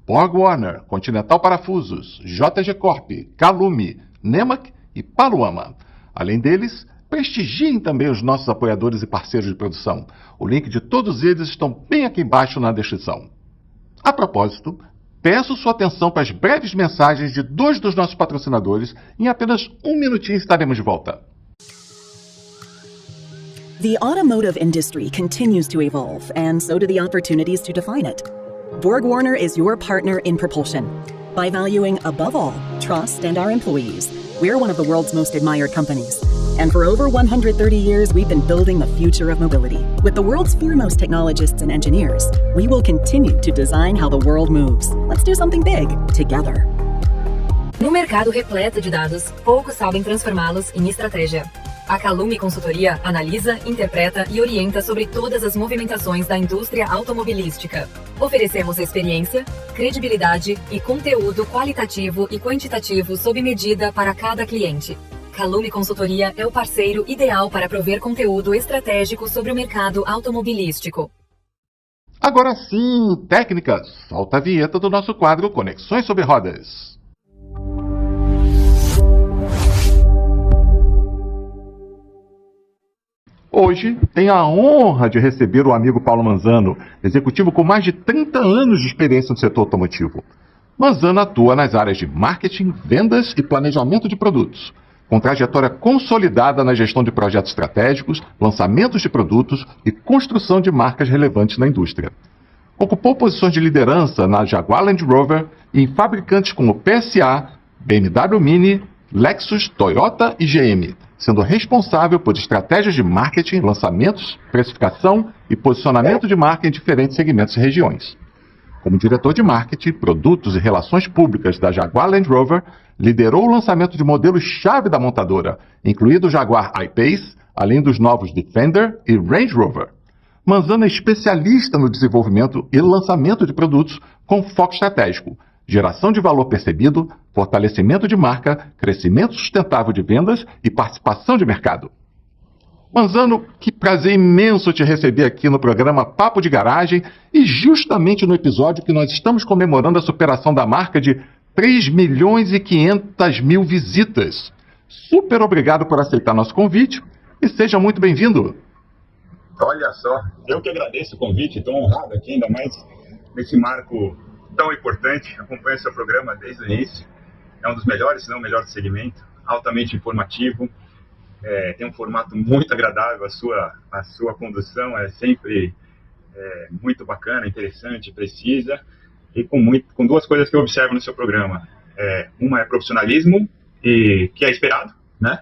BorgWarner, Continental Parafusos, JG Corp, Calume, Nemak e Paluama. Além deles, prestigiem também os nossos apoiadores e parceiros de produção. O link de todos eles estão bem aqui embaixo na descrição. A propósito, peço sua atenção para as breves mensagens de 2 dos nossos patrocinadores. Em apenas um minutinho estaremos de volta. The automotive industry continues to evolve, and so do the opportunities to define it. BorgWarner is your partner in propulsion. By valuing, above all, trust and our employees, we're one of the world's most admired companies. And for over 130 years, we've been building the future of mobility. With the world's foremost technologists and engineers, we will continue to design how the world moves. Let's do something big, together. No mercado repleto de dados, poucos sabem transformá-los em estratégia. A Calume Consultoria analisa, interpreta e orienta sobre todas as movimentações da indústria automobilística. Oferecemos experiência, credibilidade e conteúdo qualitativo e quantitativo sob medida para cada cliente. Calume Consultoria é o parceiro ideal para prover conteúdo estratégico sobre o mercado automobilístico. Agora sim, técnica, solta a vinheta do nosso quadro Conexões sobre Rodas. Hoje tenho a honra de receber o amigo Paulo Manzano, executivo com mais de 30 anos de experiência no setor automotivo. Manzano atua nas áreas de marketing, vendas e planejamento de produtos, com trajetória consolidada na gestão de projetos estratégicos, lançamentos de produtos e construção de marcas relevantes na indústria. Ocupou posições de liderança na Jaguar Land Rover e em fabricantes como PSA, BMW Mini, Lexus, Toyota e GM, sendo responsável por estratégias de marketing, lançamentos, precificação e posicionamento de marca em diferentes segmentos e regiões. Como diretor de marketing, produtos e relações públicas da Jaguar Land Rover, liderou o lançamento de modelos-chave da montadora, incluído o Jaguar I-Pace, além dos novos Defender e Range Rover. Manzano é especialista no desenvolvimento e lançamento de produtos com foco estratégico, geração de valor percebido, fortalecimento de marca, crescimento sustentável de vendas e participação de mercado. Manzano, que prazer imenso te receber aqui no programa Papo de Garagem e justamente no episódio que nós estamos comemorando a superação da marca de 3.500.000 visitas. Super obrigado por aceitar nosso convite e seja muito bem-vindo. Olha só, eu que agradeço o convite, estou honrado aqui, ainda mais nesse marco tão importante. Acompanho seu programa desde o início. É um dos melhores, se não o melhor do segmento, altamente informativo. Tem um formato muito agradável, a sua condução é sempre muito bacana, interessante, precisa, e com 2 coisas que eu observo no seu programa. Uma é profissionalismo, que é esperado, né?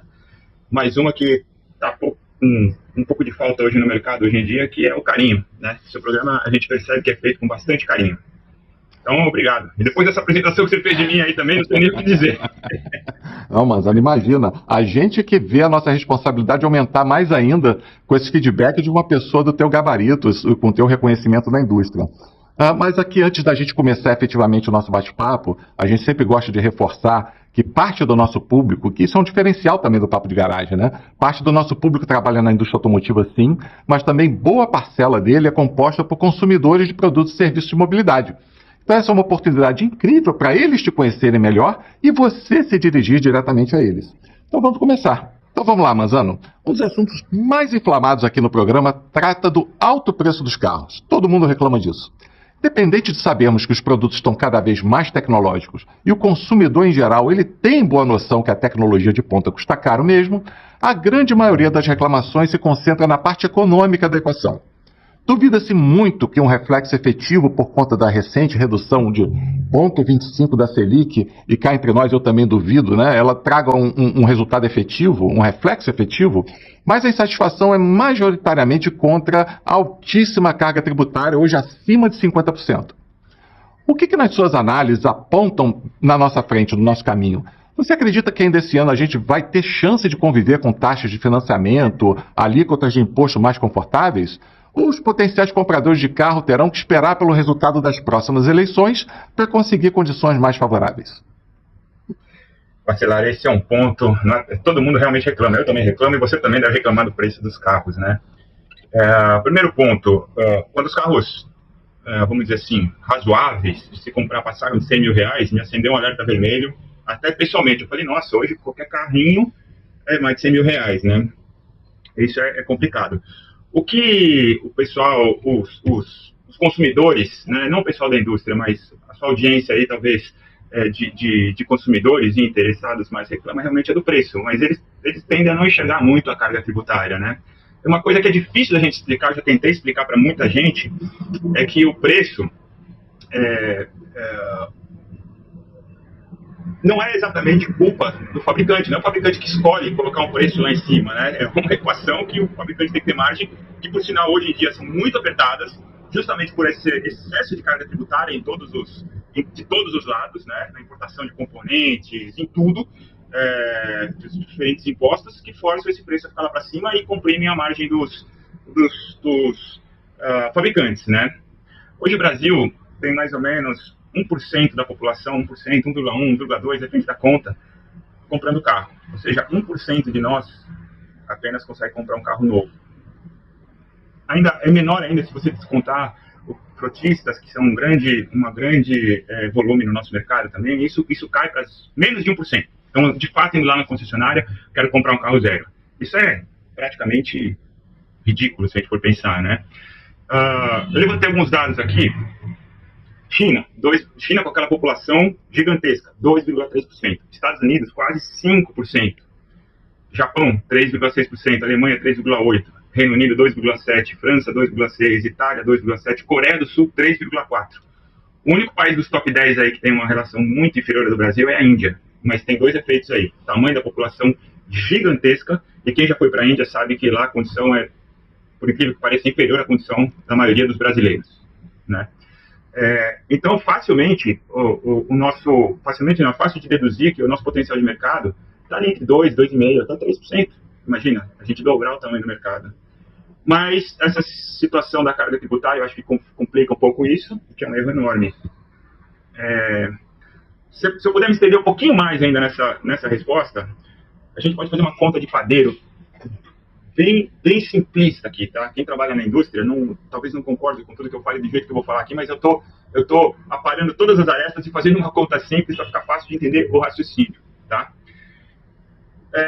Mas uma que está um pouco de falta hoje no mercado, hoje em dia, que é o carinho, né? Seu programa a gente percebe que é feito com bastante carinho. Então, obrigado. E depois dessa apresentação que você fez de mim aí também, não sei nem o que dizer. Não, Manzano, imagina, a gente que vê a nossa responsabilidade aumentar mais ainda com esse feedback de uma pessoa do teu gabarito, com o teu reconhecimento na indústria. Mas aqui, antes da gente começar efetivamente o nosso bate-papo, a gente sempre gosta de reforçar que parte do nosso público, que isso é um diferencial também do Papo de Garagem, né? Parte do nosso público trabalha na indústria automotiva sim, mas também boa parcela dele é composta por consumidores de produtos e serviços de mobilidade. Então essa é uma oportunidade incrível para eles te conhecerem melhor e você se dirigir diretamente a eles. Então vamos começar. Então vamos lá, Manzano. Um dos assuntos mais inflamados aqui no programa trata do alto preço dos carros. Todo mundo reclama disso. Independente de sabermos que os produtos estão cada vez mais tecnológicos e o consumidor em geral ele tem boa noção que a tecnologia de ponta custa caro mesmo, a grande maioria das reclamações se concentra na parte econômica da equação. Duvida-se muito que um reflexo efetivo por conta da recente redução de 0,25 da Selic, e cá entre nós eu também duvido, né, ela traga um resultado efetivo, um reflexo efetivo, mas a insatisfação é majoritariamente contra a altíssima carga tributária, hoje acima de 50%. O que nas suas análises apontam na nossa frente, no nosso caminho? Você acredita que ainda esse ano a gente vai ter chance de conviver com taxas de financiamento, alíquotas de imposto mais confortáveis? Ou os potenciais compradores de carro terão que esperar pelo resultado das próximas eleições para conseguir condições mais favoráveis? Bacelar, esse é um ponto, né? Todo mundo realmente reclama, eu também reclamo e você também deve reclamar do preço dos carros, né? Primeiro ponto, quando os carros, vamos dizer assim, razoáveis, se comprar passaram de 100 mil reais, me acendeu um alerta vermelho, até pessoalmente, eu falei, nossa, hoje qualquer carrinho é mais de 100 mil reais, né? Isso é complicado. O que o pessoal, os consumidores, né, não o pessoal da indústria, mas a sua audiência aí, talvez, de consumidores e interessados mais reclama realmente é do preço, mas eles tendem a não enxergar muito a carga tributária, né? Uma coisa que é difícil da gente explicar, eu já tentei explicar para muita gente, é que o preço não é exatamente culpa do fabricante, não é o fabricante que escolhe colocar um preço lá em cima, né? É uma equação que o fabricante tem que ter margem, que por sinal hoje em dia são muito apertadas, justamente por esse excesso de carga tributária de todos os lados, né? Na importação de componentes, em tudo, dos diferentes impostos que forçam esse preço a ficar lá para cima e comprimem a margem dos fabricantes, né? Hoje o Brasil tem mais ou menos 1% da população, 1%, 1,1%, 1,2%, depende da conta, comprando carro. Ou seja, 1% de nós apenas consegue comprar um carro novo. Ainda é menor ainda se você descontar os frotistas, que são um grande volume no nosso mercado também, isso cai para menos de 1%. Então, de fato, indo lá na concessionária, quero comprar um carro zero. Isso é praticamente ridículo, se a gente for pensar, né? Eu levantei alguns dados aqui. China com aquela população gigantesca, 2,3%. Estados Unidos, quase 5%. Japão, 3,6%. Alemanha, 3,8%. Reino Unido, 2,7%. França, 2,6%. Itália, 2,7%. Coreia do Sul, 3,4%. O único país dos top 10 aí que tem uma relação muito inferior ao do Brasil é a Índia. Mas tem dois efeitos aí. Tamanho da população gigantesca. E quem já foi para a Índia sabe que lá a condição é, por incrível que pareça, inferior à condição da maioria dos brasileiros, né? Então, facilmente, é fácil de deduzir que o nosso potencial de mercado está ali entre 2%, 2,5%, até 3%. Imagina, a gente dobrar o tamanho do mercado. Mas essa situação da carga tributária, eu acho que complica um pouco isso, que é um erro enorme. Se eu puder me estender um pouquinho mais ainda nessa resposta, a gente pode fazer uma conta de padeiro bem simplista aqui, tá? Quem trabalha na indústria talvez não concorde com tudo que eu falo do jeito que eu vou falar aqui, mas eu tô aparando todas as arestas e fazendo uma conta simples para ficar fácil de entender o raciocínio, tá?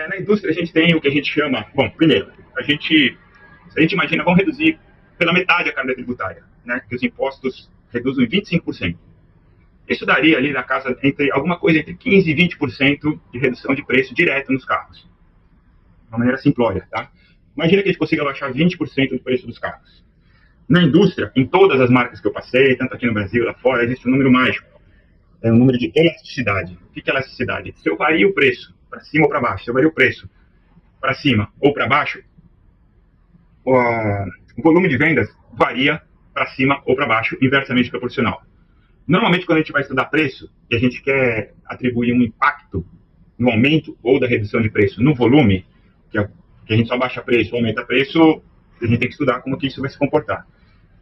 Na indústria a gente tem o que a gente chama... Bom, primeiro, se a gente imagina, vamos reduzir pela metade a carga tributária, né? Que os impostos reduzem em 25%. Isso daria ali na casa alguma coisa entre 15% e 20% de redução de preço direto nos carros. De uma maneira simplória, tá? Imagina que a gente consiga baixar 20% do preço dos carros. Na indústria, em todas as marcas que eu passei, tanto aqui no Brasil, lá fora, existe um número mágico. É um número de elasticidade. O que é elasticidade? Se eu vario o preço para cima ou para baixo, se eu vario o preço para cima ou para baixo, o volume de vendas varia para cima ou para baixo, inversamente proporcional. Normalmente, quando a gente vai estudar preço e a gente quer atribuir um impacto no aumento ou da redução de preço no volume, que a gente só baixa preço ou aumenta preço, a gente tem que estudar como que isso vai se comportar.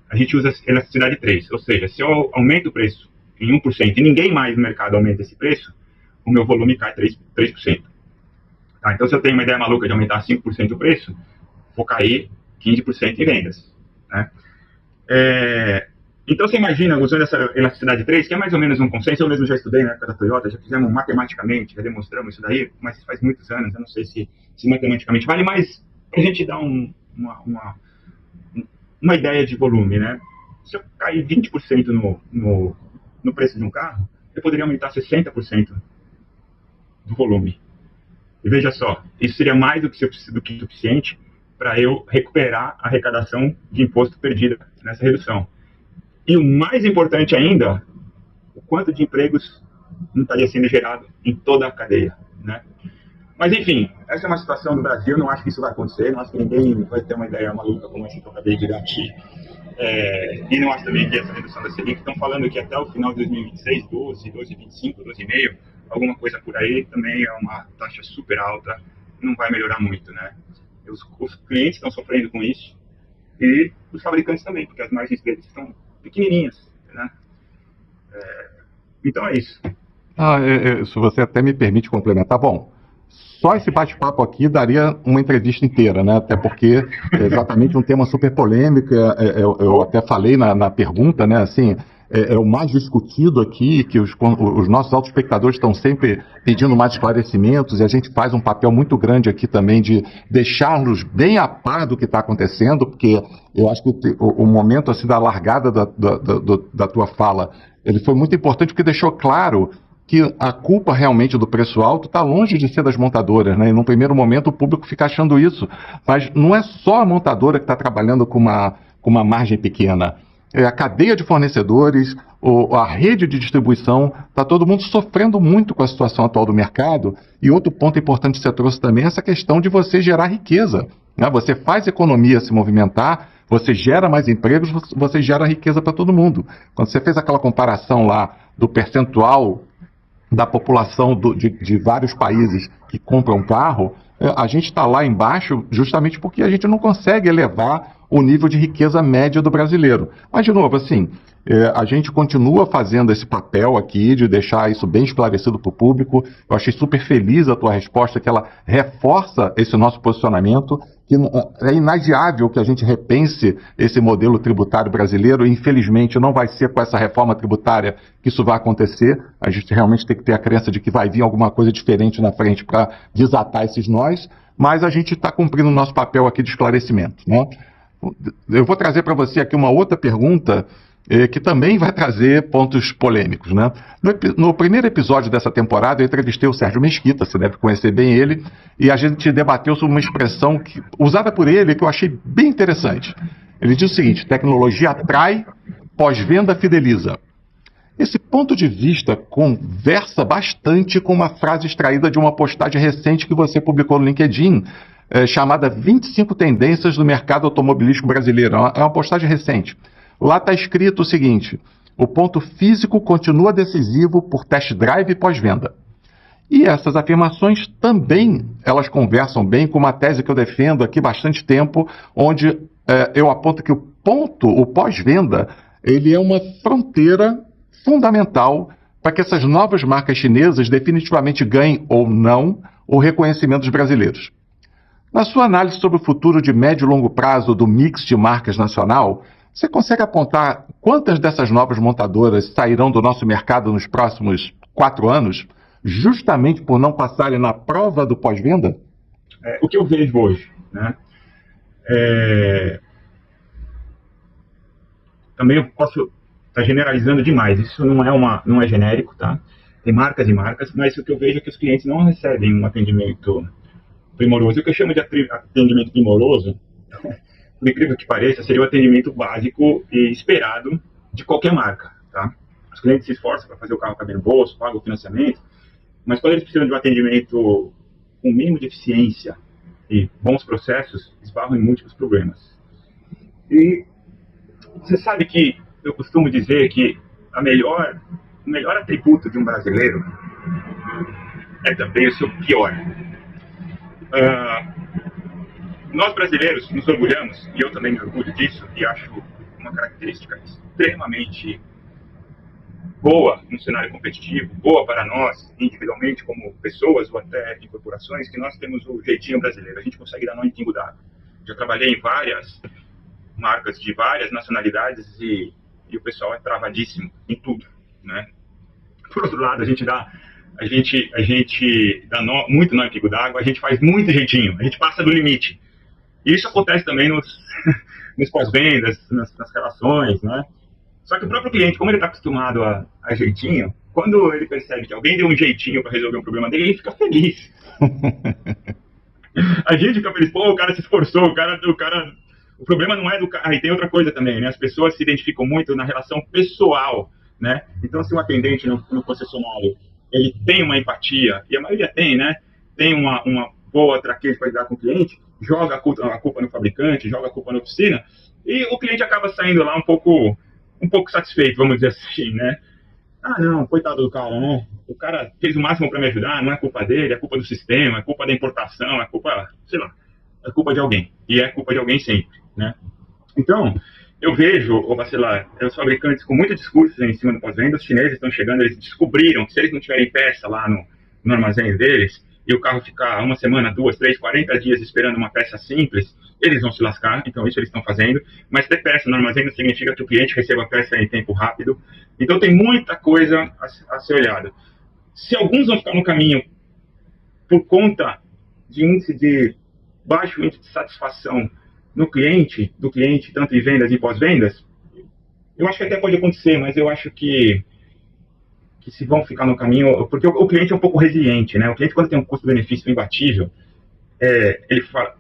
A gente usa elasticidade 3, ou seja, se eu aumento o preço em 1% e ninguém mais no mercado aumenta esse preço, o meu volume cai 3%. Tá? Então, se eu tenho uma ideia maluca de aumentar 5% o preço, vou cair 15% em vendas, né? Então, você imagina, usando essa elasticidade 3, que é mais ou menos um consenso, eu mesmo já estudei na época da Toyota, já fizemos matematicamente, já demonstramos isso daí, mas faz muitos anos, eu não sei se matematicamente vale, mas para a gente dar uma ideia de volume, né? Se eu cair 20% no preço de um carro, eu poderia aumentar 60% do volume. E veja só, isso seria mais do que suficiente para eu recuperar a arrecadação de imposto perdida nessa redução. E o mais importante ainda, o quanto de empregos não estaria sendo gerado em toda a cadeia, né? Mas, enfim, essa é uma situação do Brasil, não acho que isso vai acontecer, não acho que ninguém vai ter uma ideia maluca como essa que eu acabei de dar aqui. E não acho também que essa redução da Selic, estão falando que até o final de 2026, 12,25, 12,5, alguma coisa por aí, também é uma taxa super alta, não vai melhorar muito, né? Os clientes estão sofrendo com isso e os fabricantes também, porque as margens deles estão pequenininhas, né? Então é isso. Se você até me permite complementar, bom, só esse bate-papo aqui daria uma entrevista inteira, né? Até porque é exatamente um tema super polêmico, eu até falei na pergunta, né? Assim, é o mais discutido aqui, que os nossos autoespectadores estão sempre pedindo mais esclarecimentos, e a gente faz um papel muito grande aqui também de deixá-los bem a par do que está acontecendo, porque eu acho que o momento assim, da largada da tua fala, ele foi muito importante porque deixou claro que a culpa realmente do preço alto está longe de ser das montadoras, né? E num primeiro momento o público fica achando isso. Mas não é só a montadora que está trabalhando com uma margem pequena. É a cadeia de fornecedores, a rede de distribuição, está todo mundo sofrendo muito com a situação atual do mercado. E outro ponto importante que você trouxe também é essa questão de você gerar riqueza, né? Você faz a economia se movimentar, você gera mais empregos, você gera riqueza para todo mundo. Quando você fez aquela comparação lá do percentual da população de vários países que compram carro, a gente está lá embaixo justamente porque a gente não consegue elevar o nível de riqueza média do brasileiro. Mas, de novo, assim, a gente continua fazendo esse papel aqui de deixar isso bem esclarecido para o público. Eu achei super feliz a tua resposta, que ela reforça esse nosso posicionamento, que é inadiável que a gente repense esse modelo tributário brasileiro, e infelizmente não vai ser com essa reforma tributária que isso vai acontecer. A gente realmente tem que ter a crença de que vai vir alguma coisa diferente na frente para desatar esses nós, mas a gente está cumprindo o nosso papel aqui de esclarecimento, né? Eu vou trazer para você aqui uma outra pergunta que também vai trazer pontos polêmicos, né? No primeiro episódio dessa temporada, eu entrevistei o Sérgio Mesquita, você deve conhecer bem ele, e a gente debateu sobre uma expressão usada por ele que eu achei bem interessante. Ele diz o seguinte: tecnologia atrai, pós-venda fideliza. Esse ponto de vista conversa bastante com uma frase extraída de uma postagem recente que você publicou no LinkedIn, chamada 25 tendências do mercado automobilístico brasileiro. É uma postagem recente. Lá está escrito o seguinte: o ponto físico continua decisivo por test drive e pós-venda. E essas afirmações também, elas conversam bem com uma tese que eu defendo aqui há bastante tempo, onde eu aponto que o pós-venda, ele é uma fronteira fundamental para que essas novas marcas chinesas definitivamente ganhem ou não o reconhecimento dos brasileiros. Na sua análise sobre o futuro de médio e longo prazo do mix de marcas nacional, você consegue apontar quantas dessas novas montadoras sairão do nosso mercado nos próximos 4 anos, justamente por não passarem na prova do pós-venda? O que eu vejo hoje, né? Também eu posso estar generalizando demais, isso não é genérico, tá? Tem marcas e marcas, mas o que eu vejo é que os clientes não recebem um atendimento primoroso. O que eu chamo de atendimento primoroso, por incrível que pareça, seria o atendimento básico e esperado de qualquer marca, tá? Os clientes se esforçam para fazer o carro caber no bolso, pagam o financiamento, mas quando eles precisam de um atendimento com mínimo de eficiência e bons processos, esbarram em múltiplos problemas. E você sabe que eu costumo dizer que o melhor atributo de um brasileiro é também o seu pior. Nós brasileiros nos orgulhamos, e eu também me orgulho disso, e acho uma característica extremamente boa no cenário competitivo, boa para nós individualmente como pessoas ou até em corporações, que nós temos o jeitinho brasileiro, a gente consegue dar nó em pingo d'água. Já trabalhei em várias marcas de várias nacionalidades e o pessoal é travadíssimo em tudo, né? Por outro lado, a gente dá muito nó em pingo d'água, a gente faz muito jeitinho, a gente passa do limite. E isso acontece também nos pós-vendas, nas relações, né? Só que o próprio cliente, como ele está acostumado a jeitinho, quando ele percebe que alguém deu um jeitinho para resolver um problema dele, ele fica feliz. A gente fica feliz, pô, o cara se esforçou, o problema não é do cara. E tem outra coisa também, né? As pessoas se identificam muito na relação pessoal, né? Então, se o atendente no concessionário, ele tem uma empatia, e a maioria tem, né? Tem uma boa traquejo para lidar com o cliente, joga a culpa no fabricante, joga a culpa na oficina, e o cliente acaba saindo lá um pouco satisfeito, vamos dizer assim, né? Ah, não, coitado do cara, né? o cara fez o máximo para me ajudar, não é culpa dele, é culpa do sistema, é culpa da importação, é culpa, sei lá, é culpa de alguém. E é culpa de alguém sempre, né? Então, eu vejo, ô Bacelar, os fabricantes com muitos discursos em cima do pós-venda, os chineses estão chegando, eles descobriram que se eles não tiverem peça lá no armazém deles, e o carro ficar uma semana, 2, 3, 40 dias esperando uma peça simples, eles vão se lascar, então isso eles estão fazendo. Mas ter peça no armazém não significa que o cliente receba a peça em tempo rápido. Então tem muita coisa a ser olhada. Se alguns vão ficar no caminho por conta de baixo índice de satisfação do cliente, tanto em vendas e pós-vendas, eu acho que até pode acontecer, mas eu acho que se vão ficar no caminho, porque o cliente é um pouco resiliente, né? O cliente, quando tem um custo-benefício imbatível, ele fala,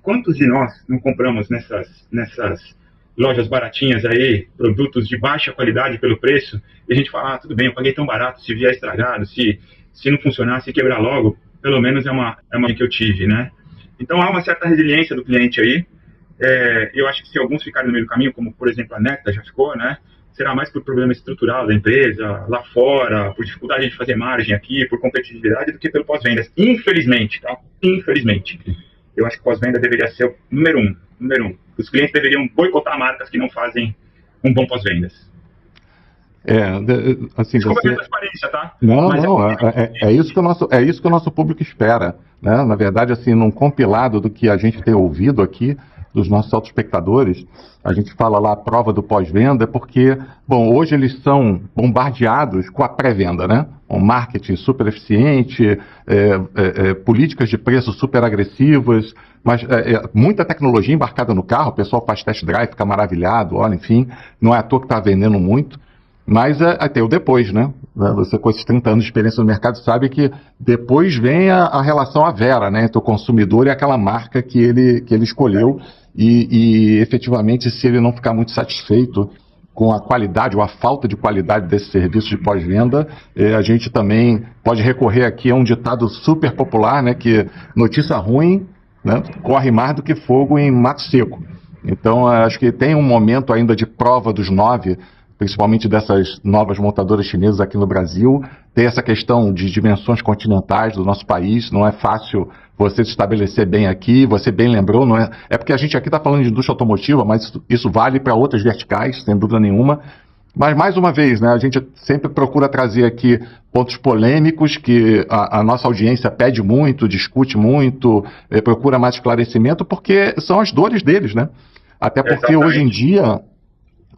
quantos de nós não compramos nessas lojas baratinhas aí, produtos de baixa qualidade pelo preço, e a gente fala, tudo bem, eu paguei tão barato, se vier estragado, se não funcionar, se quebrar logo, pelo menos é uma que eu tive, né? Então há uma certa resiliência do cliente aí. Eu acho que se alguns ficarem no meio do caminho, como por exemplo a Necta já ficou, né? Será mais por problema estrutural da empresa, lá fora, por dificuldade de fazer margem aqui, por competitividade, do que pelo pós-vendas. Infelizmente, tá? Infelizmente. Eu acho que pós-venda deveria ser o número um. Os clientes deveriam boicotar marcas que não fazem um bom pós-vendas. Assim, desculpa a transparência, tá? É isso que o nosso público espera, né? Na verdade, assim, num compilado do que a gente tem ouvido aqui, dos nossos autoespectadores, a gente fala lá a prova do pós-venda, porque, bom, hoje eles são bombardeados com a pré-venda, né? Um marketing super eficiente, políticas de preço super agressivas, mas muita tecnologia embarcada no carro, o pessoal faz test drive, fica maravilhado, olha, enfim, não é à toa que está vendendo muito, mas tem o depois, né? Você com esses 30 anos de experiência no mercado sabe que depois vem a relação à vera, né? Entre o consumidor e aquela marca que ele escolheu. E efetivamente, se ele não ficar muito satisfeito com a qualidade ou a falta de qualidade desse serviço de pós-venda, a gente também pode recorrer aqui a um ditado super popular, né, que notícia ruim, né, corre mais do que fogo em mato seco. Então, acho que tem um momento ainda de prova dos 9, principalmente dessas novas montadoras chinesas aqui no Brasil. Tem essa questão de dimensões continentais do nosso país, não é fácil você se estabelecer bem aqui, você bem lembrou, não é? É porque a gente aqui está falando de indústria automotiva, mas isso vale para outras verticais, sem dúvida nenhuma. Mas, mais uma vez, né, a gente sempre procura trazer aqui pontos polêmicos que a nossa audiência pede muito, discute muito, procura mais esclarecimento, porque são as dores deles, né? Até porque hoje em dia,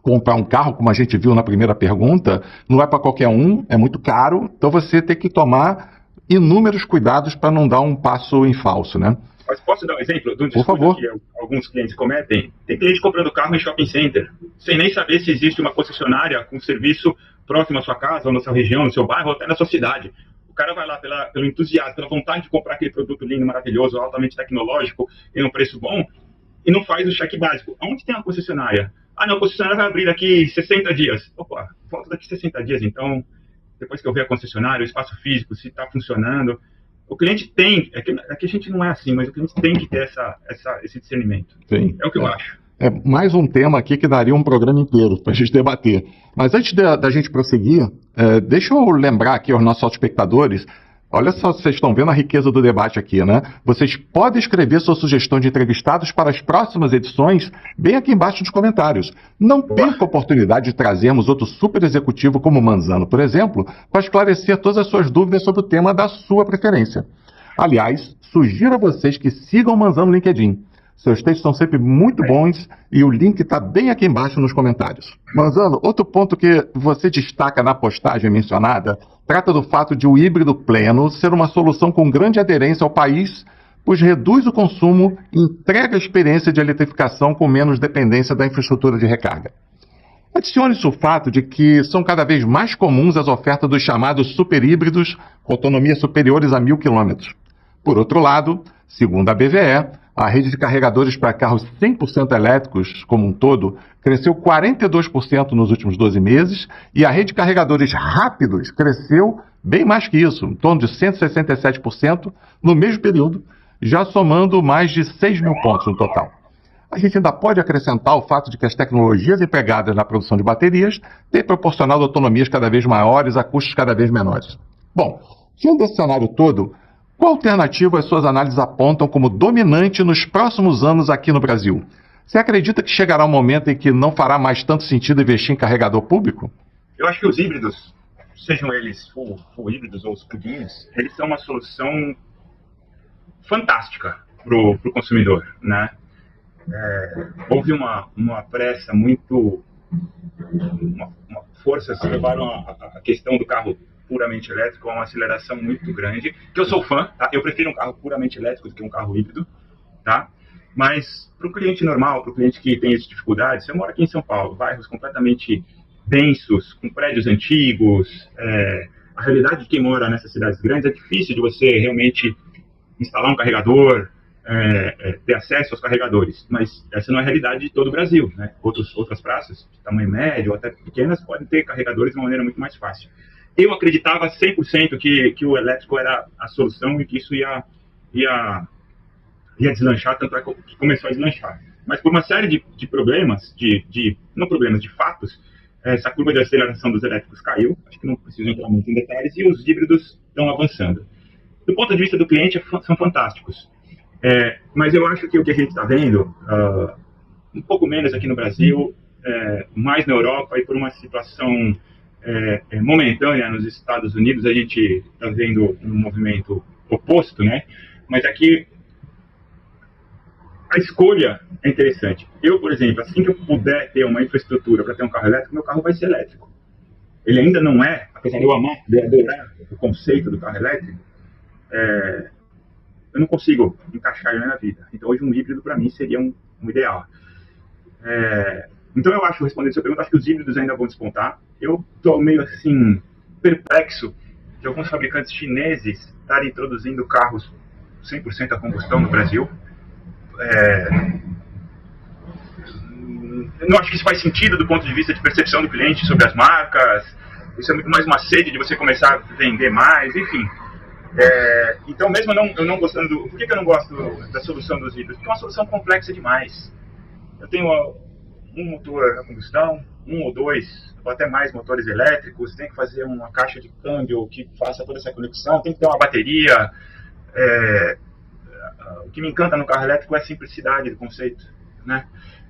comprar um carro, como a gente viu na primeira pergunta, não é para qualquer um, é muito caro, então você tem que tomar inúmeros cuidados para não dar um passo em falso, né? Mas posso dar um exemplo de um discurso que alguns clientes cometem? Tem cliente comprando carro em shopping center, sem nem saber se existe uma concessionária com serviço próximo à sua casa, ou na sua região, no seu bairro, ou até na sua cidade. O cara vai lá pelo entusiasmo, pela vontade de comprar aquele produto lindo, maravilhoso, altamente tecnológico, em um preço bom, e não faz o cheque básico. Onde tem uma concessionária? Ah, não, a concessionária vai abrir daqui 60 dias. Opa, volta daqui 60 dias, então, depois que eu ver a concessionária, o espaço físico, se está funcionando. O cliente tem, é que a gente não é assim, mas o cliente tem que ter esse discernimento. Sim. É o que eu acho. É mais um tema aqui que daria um programa inteiro para a gente debater. Mas antes da gente prosseguir, deixa eu lembrar aqui aos nossos espectadores. Olha só, vocês estão vendo a riqueza do debate aqui, né? Vocês podem escrever sua sugestão de entrevistados para as próximas edições bem aqui embaixo nos comentários. Não perca a oportunidade de trazermos outro super executivo como o Manzano, por exemplo, para esclarecer todas as suas dúvidas sobre o tema da sua preferência. Aliás, sugiro a vocês que sigam o Manzano no LinkedIn. Seus textos são sempre muito bons e o link está bem aqui embaixo nos comentários. Manzano, outro ponto que você destaca na postagem mencionada trata do fato de o híbrido pleno ser uma solução com grande aderência ao país, pois reduz o consumo e entrega a experiência de eletrificação com menos dependência da infraestrutura de recarga. Adicione-se o fato de que são cada vez mais comuns as ofertas dos chamados superhíbridos com autonomias superiores a 1.000 km. Por outro lado, segundo a BVE, a rede de carregadores para carros 100% elétricos, como um todo, cresceu 42% nos últimos 12 meses e a rede de carregadores rápidos cresceu bem mais que isso, em torno de 167% no mesmo período, já somando mais de 6 mil pontos no total. A gente ainda pode acrescentar o fato de que as tecnologias empregadas na produção de baterias têm proporcionado autonomias cada vez maiores a custos cada vez menores. Bom, diante desse cenário todo, qual alternativa as suas análises apontam como dominante nos próximos anos aqui no Brasil? Você acredita que chegará um momento em que não fará mais tanto sentido investir em carregador público? Eu acho que os híbridos, sejam eles full híbridos ou os plug-ins, eles são uma solução fantástica para o consumidor, né? Houve uma pressa muito... forças levaram a questão do carro puramente elétrico a uma aceleração muito grande, que eu sou fã, tá? Eu prefiro um carro puramente elétrico do que um carro híbrido, tá? Mas para o cliente normal, para o cliente que tem essas dificuldades, eu moro aqui em São Paulo, bairros completamente densos, com prédios antigos, a realidade de quem mora nessas cidades grandes é difícil de você realmente instalar um carregador, ter acesso aos carregadores, mas essa não é a realidade de todo o Brasil, né? Outras praças de tamanho médio ou até pequenas podem ter carregadores de uma maneira muito mais fácil. Eu acreditava 100% que o elétrico era a solução e que isso ia deslanchar, tanto é que começou a deslanchar. Mas por uma série de problemas, não problemas, de fatos, essa curva de aceleração dos elétricos caiu, acho que não preciso entrar muito em detalhes, e os híbridos estão avançando. Do ponto de vista do cliente, são fantásticos. Mas eu acho que o que a gente está vendo, um pouco menos aqui no Brasil, mais na Europa, e por uma situação momentânea nos Estados Unidos, a gente está vendo um movimento oposto, né? Mas aqui a escolha é interessante. Eu, por exemplo, assim que eu puder ter uma infraestrutura para ter um carro elétrico, meu carro vai ser elétrico. Ele ainda não é, apesar de eu amar, de adorar o conceito do carro elétrico, eu não consigo encaixar ele na minha vida. Então hoje um híbrido para mim seria um ideal. Então eu acho, respondendo a sua pergunta, acho que os híbridos ainda vão despontar. Eu estou meio assim, perplexo de alguns fabricantes chineses estarem introduzindo carros 100% a combustão no Brasil. Eu não acho que isso faz sentido do ponto de vista de percepção do cliente sobre as marcas. Isso é muito mais uma sede de você começar a vender mais, enfim. Então mesmo eu não gostando... Por que eu não gosto da solução dos híbridos? Porque é uma solução complexa demais. Eu tenho um motor a combustão, um ou dois, ou até mais motores elétricos, tem que fazer uma caixa de câmbio que faça toda essa conexão, tem que ter uma bateria. O que me encanta no carro elétrico é a simplicidade do conceito, né?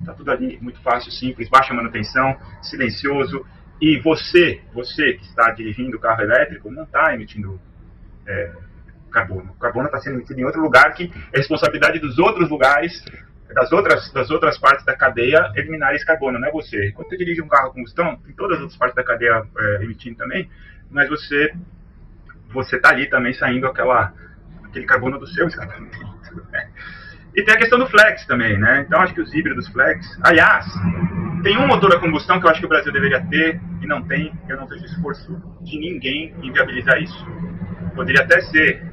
Tá tudo ali muito fácil, simples, baixa manutenção, silencioso, e você que está dirigindo o carro elétrico não está emitindo carbono. O carbono está sendo emitido em outro lugar, que é responsabilidade dos outros lugares, das outras partes da cadeia eliminar esse carbono, não é você. Quando você dirige um carro a combustão, tem todas as outras partes da cadeia emitindo também, mas você está ali também saindo aquele carbono do seu escapamento, né? E tem a questão do flex também, né? Então acho que os híbridos flex... Aliás, tem um motor a combustão que eu acho que o Brasil deveria ter e não tem. Eu não vejo esforço de ninguém em viabilizar isso. Poderia até ser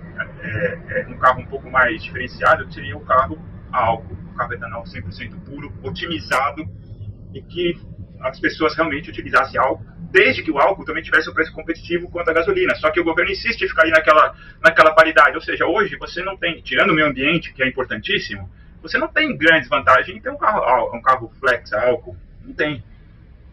um carro um pouco mais diferenciado, que seria o carro a álcool, o carro etanol 100% puro, otimizado, e que as pessoas realmente utilizassem álcool, desde que o álcool também tivesse um preço competitivo quanto a gasolina. Só que o governo insiste em ficar ali naquela paridade. Ou seja, hoje você não tem, tirando o meio ambiente, que é importantíssimo, você não tem grandes vantagens em ter um carro flex a álcool. Não tem,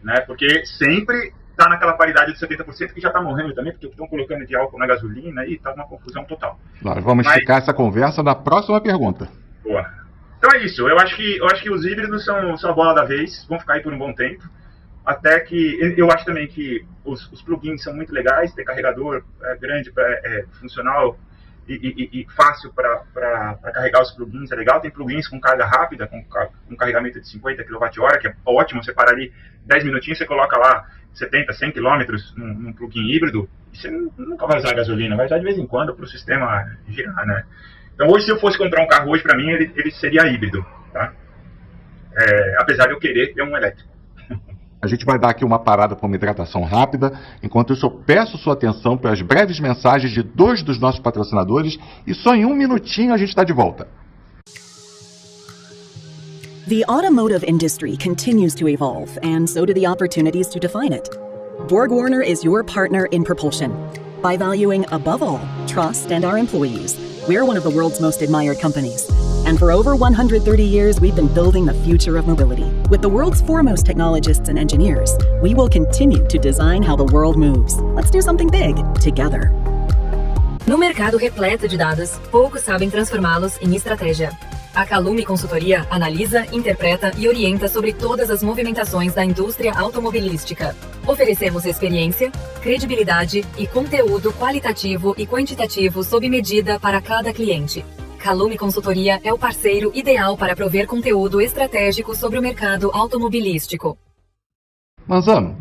né? Porque sempre está naquela paridade de 70% que já está morrendo também, porque estão colocando de álcool na gasolina e está uma confusão total. Nós vamos esticar essa conversa na próxima pergunta. Boa. Então é isso. Eu acho que os híbridos são a bola da vez, vão ficar aí por um bom tempo. Até que eu acho também que os plugins são muito legais, ter carregador grande, funcional e fácil para carregar os plugins é legal. Tem plugins com carga rápida, com carregamento de 50 kWh, que é ótimo. Você para ali 10 minutinhos, você coloca lá 70, 100 km num plugin híbrido, e você nunca vai usar gasolina, vai usar de vez em quando para o sistema girar, né? Então hoje, se eu fosse comprar um carro hoje, para mim, ele seria híbrido, tá? Apesar de eu querer ter um elétrico. A gente vai dar aqui uma parada para uma hidratação rápida. Enquanto isso, eu peço sua atenção para as breves mensagens de 2 dos nossos patrocinadores e só em 1 minutinho a gente está de volta. The automotive industry continues to evolve, and so do the opportunities to define it. BorgWarner is your partner in propulsion. By valuing, above all, trust and our employees, we're one of the world's most admired companies. And for over 130 years, we've been building the future of mobility. With the world's foremost technologists and engineers, we will continue to design how the world moves. Let's do something big together. No mercado repleto de dados, poucos sabem transformá-los em estratégia. A Calume Consultoria analisa, interpreta e orienta sobre todas as movimentações da indústria automobilística. Oferecemos experiência, credibilidade e conteúdo qualitativo e quantitativo sob medida para cada cliente. Calume Consultoria é o parceiro ideal para prover conteúdo estratégico sobre o mercado automobilístico. Manzano,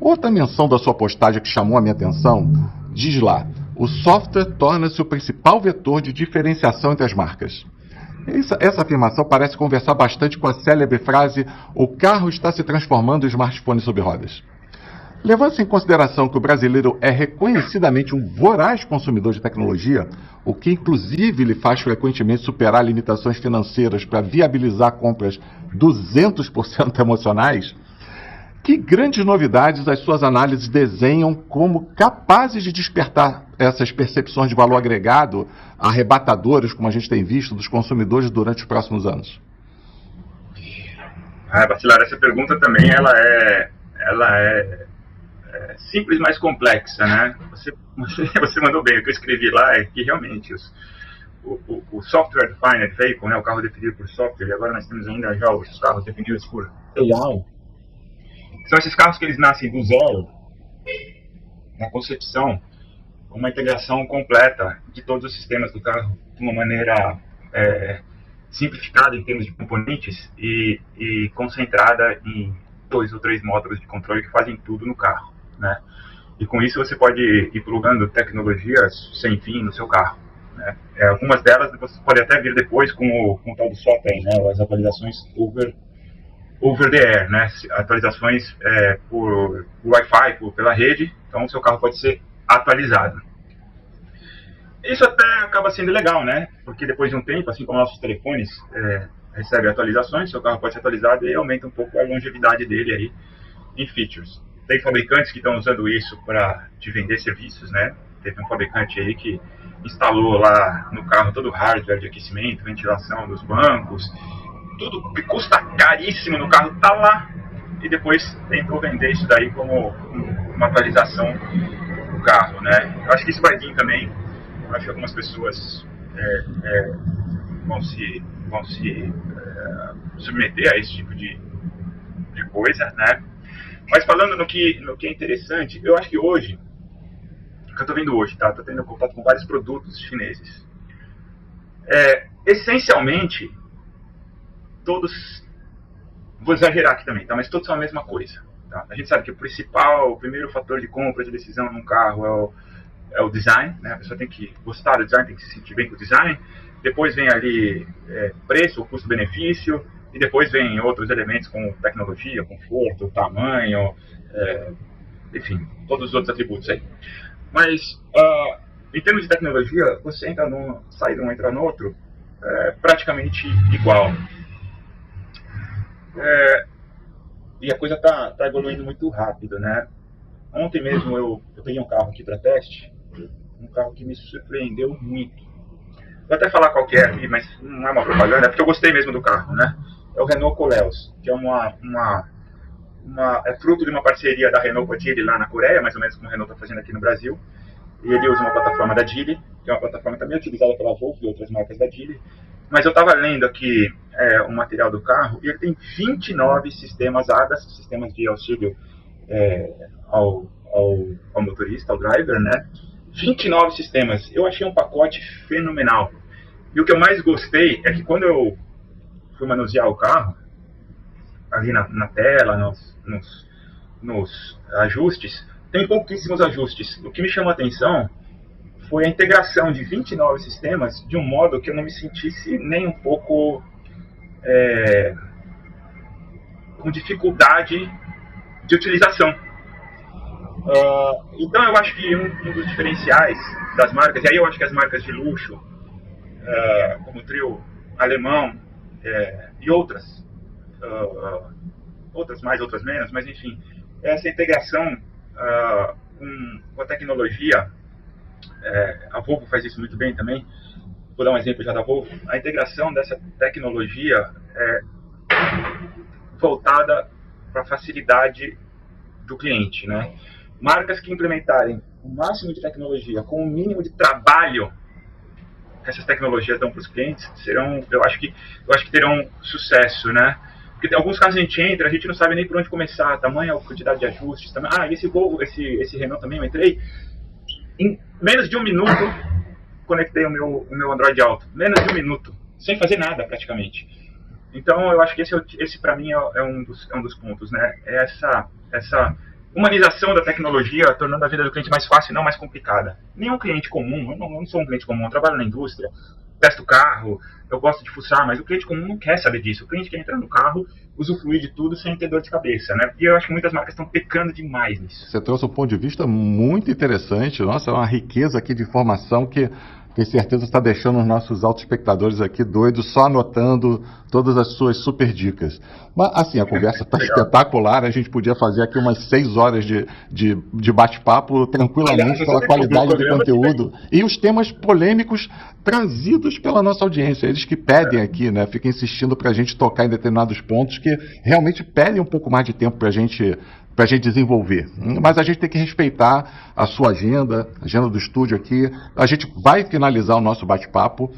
outra menção da sua postagem que chamou a minha atenção, diz lá, o software torna-se o principal vetor de diferenciação entre as marcas. Essa afirmação parece conversar bastante com a célebre frase o carro está se transformando em smartphone sob rodas. Levando-se em consideração que o brasileiro é reconhecidamente um voraz consumidor de tecnologia, o que inclusive lhe faz frequentemente superar limitações financeiras para viabilizar compras 200% emocionais, que grandes novidades as suas análises desenham como capazes de despertar essas percepções de valor agregado arrebatadoras, como a gente tem visto, dos consumidores durante os próximos anos? Bacelar, essa pergunta também ela é simples, mas complexa, né? Você mandou bem. O que eu escrevi lá é que realmente o Software Defined Vehicle, né, o carro definido por software, e agora nós temos ainda já os carros definidos por AI, são esses carros que eles nascem do zero, na concepção, uma integração completa de todos os sistemas do carro, de uma maneira simplificada em termos de componentes e concentrada em 2 ou 3 módulos de controle que fazem tudo no carro, né? E com isso você pode ir plugando tecnologias sem fim no seu carro, né? Algumas delas você pode até vir depois com o tal do software, né? As atualizações over the air, né? Atualizações por Wi-Fi, pela rede, então o seu carro pode ser atualizado. Isso até acaba sendo legal, né? Porque depois de um tempo, assim como nossos telefones recebem atualizações, seu carro pode ser atualizado e aumenta um pouco a longevidade dele aí em features. Tem fabricantes que estão usando isso para te vender serviços, né? Teve um fabricante aí que instalou lá no carro todo o hardware de aquecimento, ventilação dos bancos, tudo que custa caríssimo no carro tá lá, e depois tentou vender isso daí como uma atualização do carro, né? Eu acho que isso vai vir também. Eu acho que algumas pessoas vão se submeter a esse tipo de coisa, né? Mas falando no que é interessante, eu acho que hoje, o que eu estou vendo hoje, tá? Estou tendo contato com vários produtos chineses. Essencialmente, todos, vou exagerar aqui também, tá? Mas todos são a mesma coisa, tá? A gente sabe que o primeiro fator de compra, de decisão num carro é o design, né? A pessoa tem que gostar do design, tem que se sentir bem com o design. Depois vem ali preço, custo-benefício, e depois vem outros elementos como tecnologia, conforto, tamanho, enfim, todos os outros atributos aí. Mas, em termos de tecnologia, você entra num, sai de um, entra no outro, praticamente igual. E a coisa tá evoluindo muito rápido, né? Ontem mesmo eu peguei um carro aqui para teste, um carro que me surpreendeu muito. Vou até falar qual que é aqui, mas não é uma propaganda, é porque eu gostei mesmo do carro, né? É o Renault Koleos, que é é fruto de uma parceria da Renault com a Geely lá na Coreia, mais ou menos como a Renault está fazendo aqui no Brasil. E ele usa uma plataforma da Geely, que é uma plataforma também utilizada pela Volvo e outras marcas da Geely. Mas eu estava lendo aqui o material do carro, e ele tem 29 sistemas ADAS, sistemas de auxílio ao motorista, ao driver, né? 29 sistemas. Eu achei um pacote fenomenal. E o que eu mais gostei é que quando eu fui manusear o carro, ali na tela, nos ajustes, tem pouquíssimos ajustes. O que me chamou a atenção foi a integração de 29 sistemas de um modo que eu não me sentisse nem um pouco com dificuldade de utilização. Então eu acho que um dos diferenciais das marcas, e aí eu acho que as marcas de luxo, como o trio alemão e outras mais, outras menos, mas enfim, essa integração com a tecnologia, a Volvo faz isso muito bem também. Vou dar um exemplo já da Volvo. A integração dessa tecnologia é voltada para a facilidade do cliente, né? Marcas que implementarem o máximo de tecnologia com o mínimo de trabalho que essas tecnologias dão para os clientes, eu acho que terão sucesso, né? Porque tem alguns casos a gente entra, a gente não sabe nem por onde começar, tamanho, a quantidade de ajustes, esse Volvo, esse Renault também eu entrei, em menos de um minuto conectei o meu Android Auto, menos de um minuto, sem fazer nada praticamente. Então eu acho que esse para mim é um dos pontos, né? É essa humanização da tecnologia, tornando a vida do cliente mais fácil e não mais complicada. Nenhum cliente comum, eu não sou um cliente comum, eu trabalho na indústria, testo o carro, eu gosto de fuçar, mas o cliente comum não quer saber disso. O cliente quer entrar no carro, usufruir de tudo sem ter dor de cabeça, né? E eu acho que muitas marcas estão pecando demais nisso. Você trouxe um ponto de vista muito interessante. Nossa, é uma riqueza aqui de informação que tenho certeza está deixando os nossos autoespectadores aqui doidos, só anotando todas as suas super dicas. Mas, assim, a conversa está espetacular, a gente podia fazer aqui umas 6 horas de bate-papo tranquilamente pela qualidade do conteúdo e os temas polêmicos trazidos pela nossa audiência. Eles que pedem aqui, né, ficam insistindo para a gente tocar em determinados pontos que realmente pedem um pouco mais de tempo para a gente desenvolver. Mas a gente tem que respeitar a sua agenda, a agenda do estúdio aqui. A gente vai finalizar o nosso bate-papo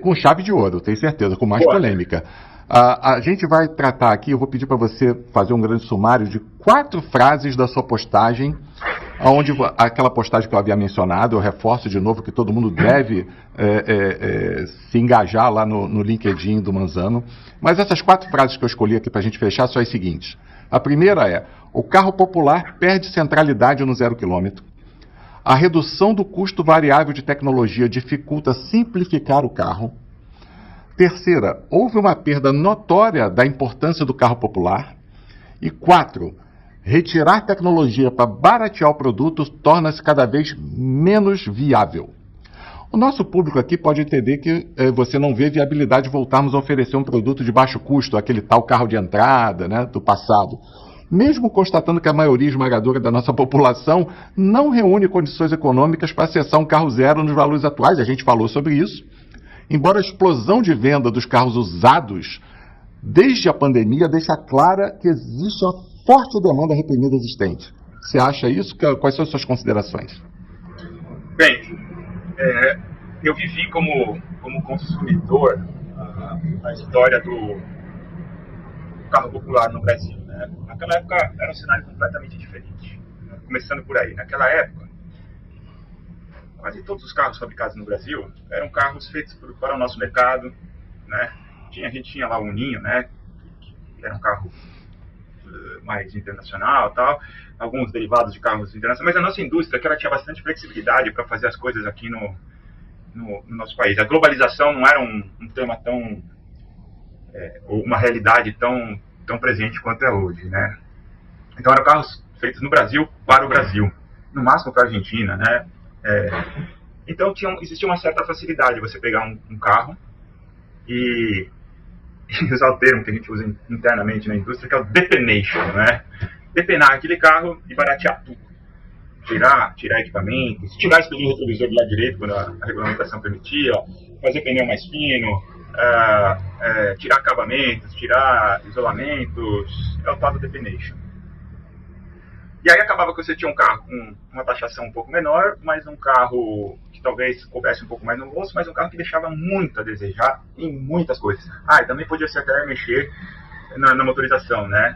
com chave de ouro, tenho certeza, com mais polêmica. A gente vai tratar aqui, eu vou pedir para você fazer um grande sumário de 4 frases da sua postagem, onde aquela postagem que eu havia mencionado, eu reforço de novo que todo mundo deve se engajar lá no LinkedIn do Manzano. Mas essas 4 frases que eu escolhi aqui para a gente fechar são as seguintes. A primeira é: o carro popular perde centralidade no 0 km. A redução do custo variável de tecnologia dificulta simplificar o carro. Terceira, houve uma perda notória da importância do carro popular. E 4, retirar tecnologia para baratear o produto torna-se cada vez menos viável. O nosso público aqui pode entender que você não vê viabilidade de voltarmos a oferecer um produto de baixo custo, aquele tal carro de entrada, né, do passado. Mesmo constatando que a maioria esmagadora da nossa população não reúne condições econômicas para acessar um carro zero nos valores atuais, a gente falou sobre isso. Embora a explosão de venda dos carros usados desde a pandemia deixa clara que existe uma forte demanda reprimida existente. Você acha isso? Quais são as suas considerações? Bem, eu vivi como consumidor a história do carro popular no Brasil, né? Naquela época era um cenário completamente diferente, né? Começando por aí. Naquela época, quase todos os carros fabricados no Brasil eram carros feitos para o nosso mercado, né? A gente tinha lá o Uninho, né? Que era um carro mais internacional, tal, alguns derivados de carros internacionais, mas a nossa indústria, que ela tinha bastante flexibilidade para fazer as coisas aqui no nosso país. A globalização não era um tema tão, uma realidade tão presente quanto é hoje, né? Então eram carros feitos no Brasil para o Brasil, no máximo para a Argentina, né? Então existia uma certa facilidade de você pegar um carro e usar o termo que a gente usa internamente na indústria, que é o depenation, né? Depenar aquele carro e baratear tudo. Tirar equipamentos, tirar espelho retrovisor do lado direito quando a regulamentação permitia, fazer pneu mais fino, tirar acabamentos, tirar isolamentos, é o tal do depenation. E aí acabava que você tinha um carro com uma taxação um pouco menor, mas um carro que talvez coubesse um pouco mais no bolso, mas um carro que deixava muito a desejar em muitas coisas. E também podia ser até mexer na motorização, né?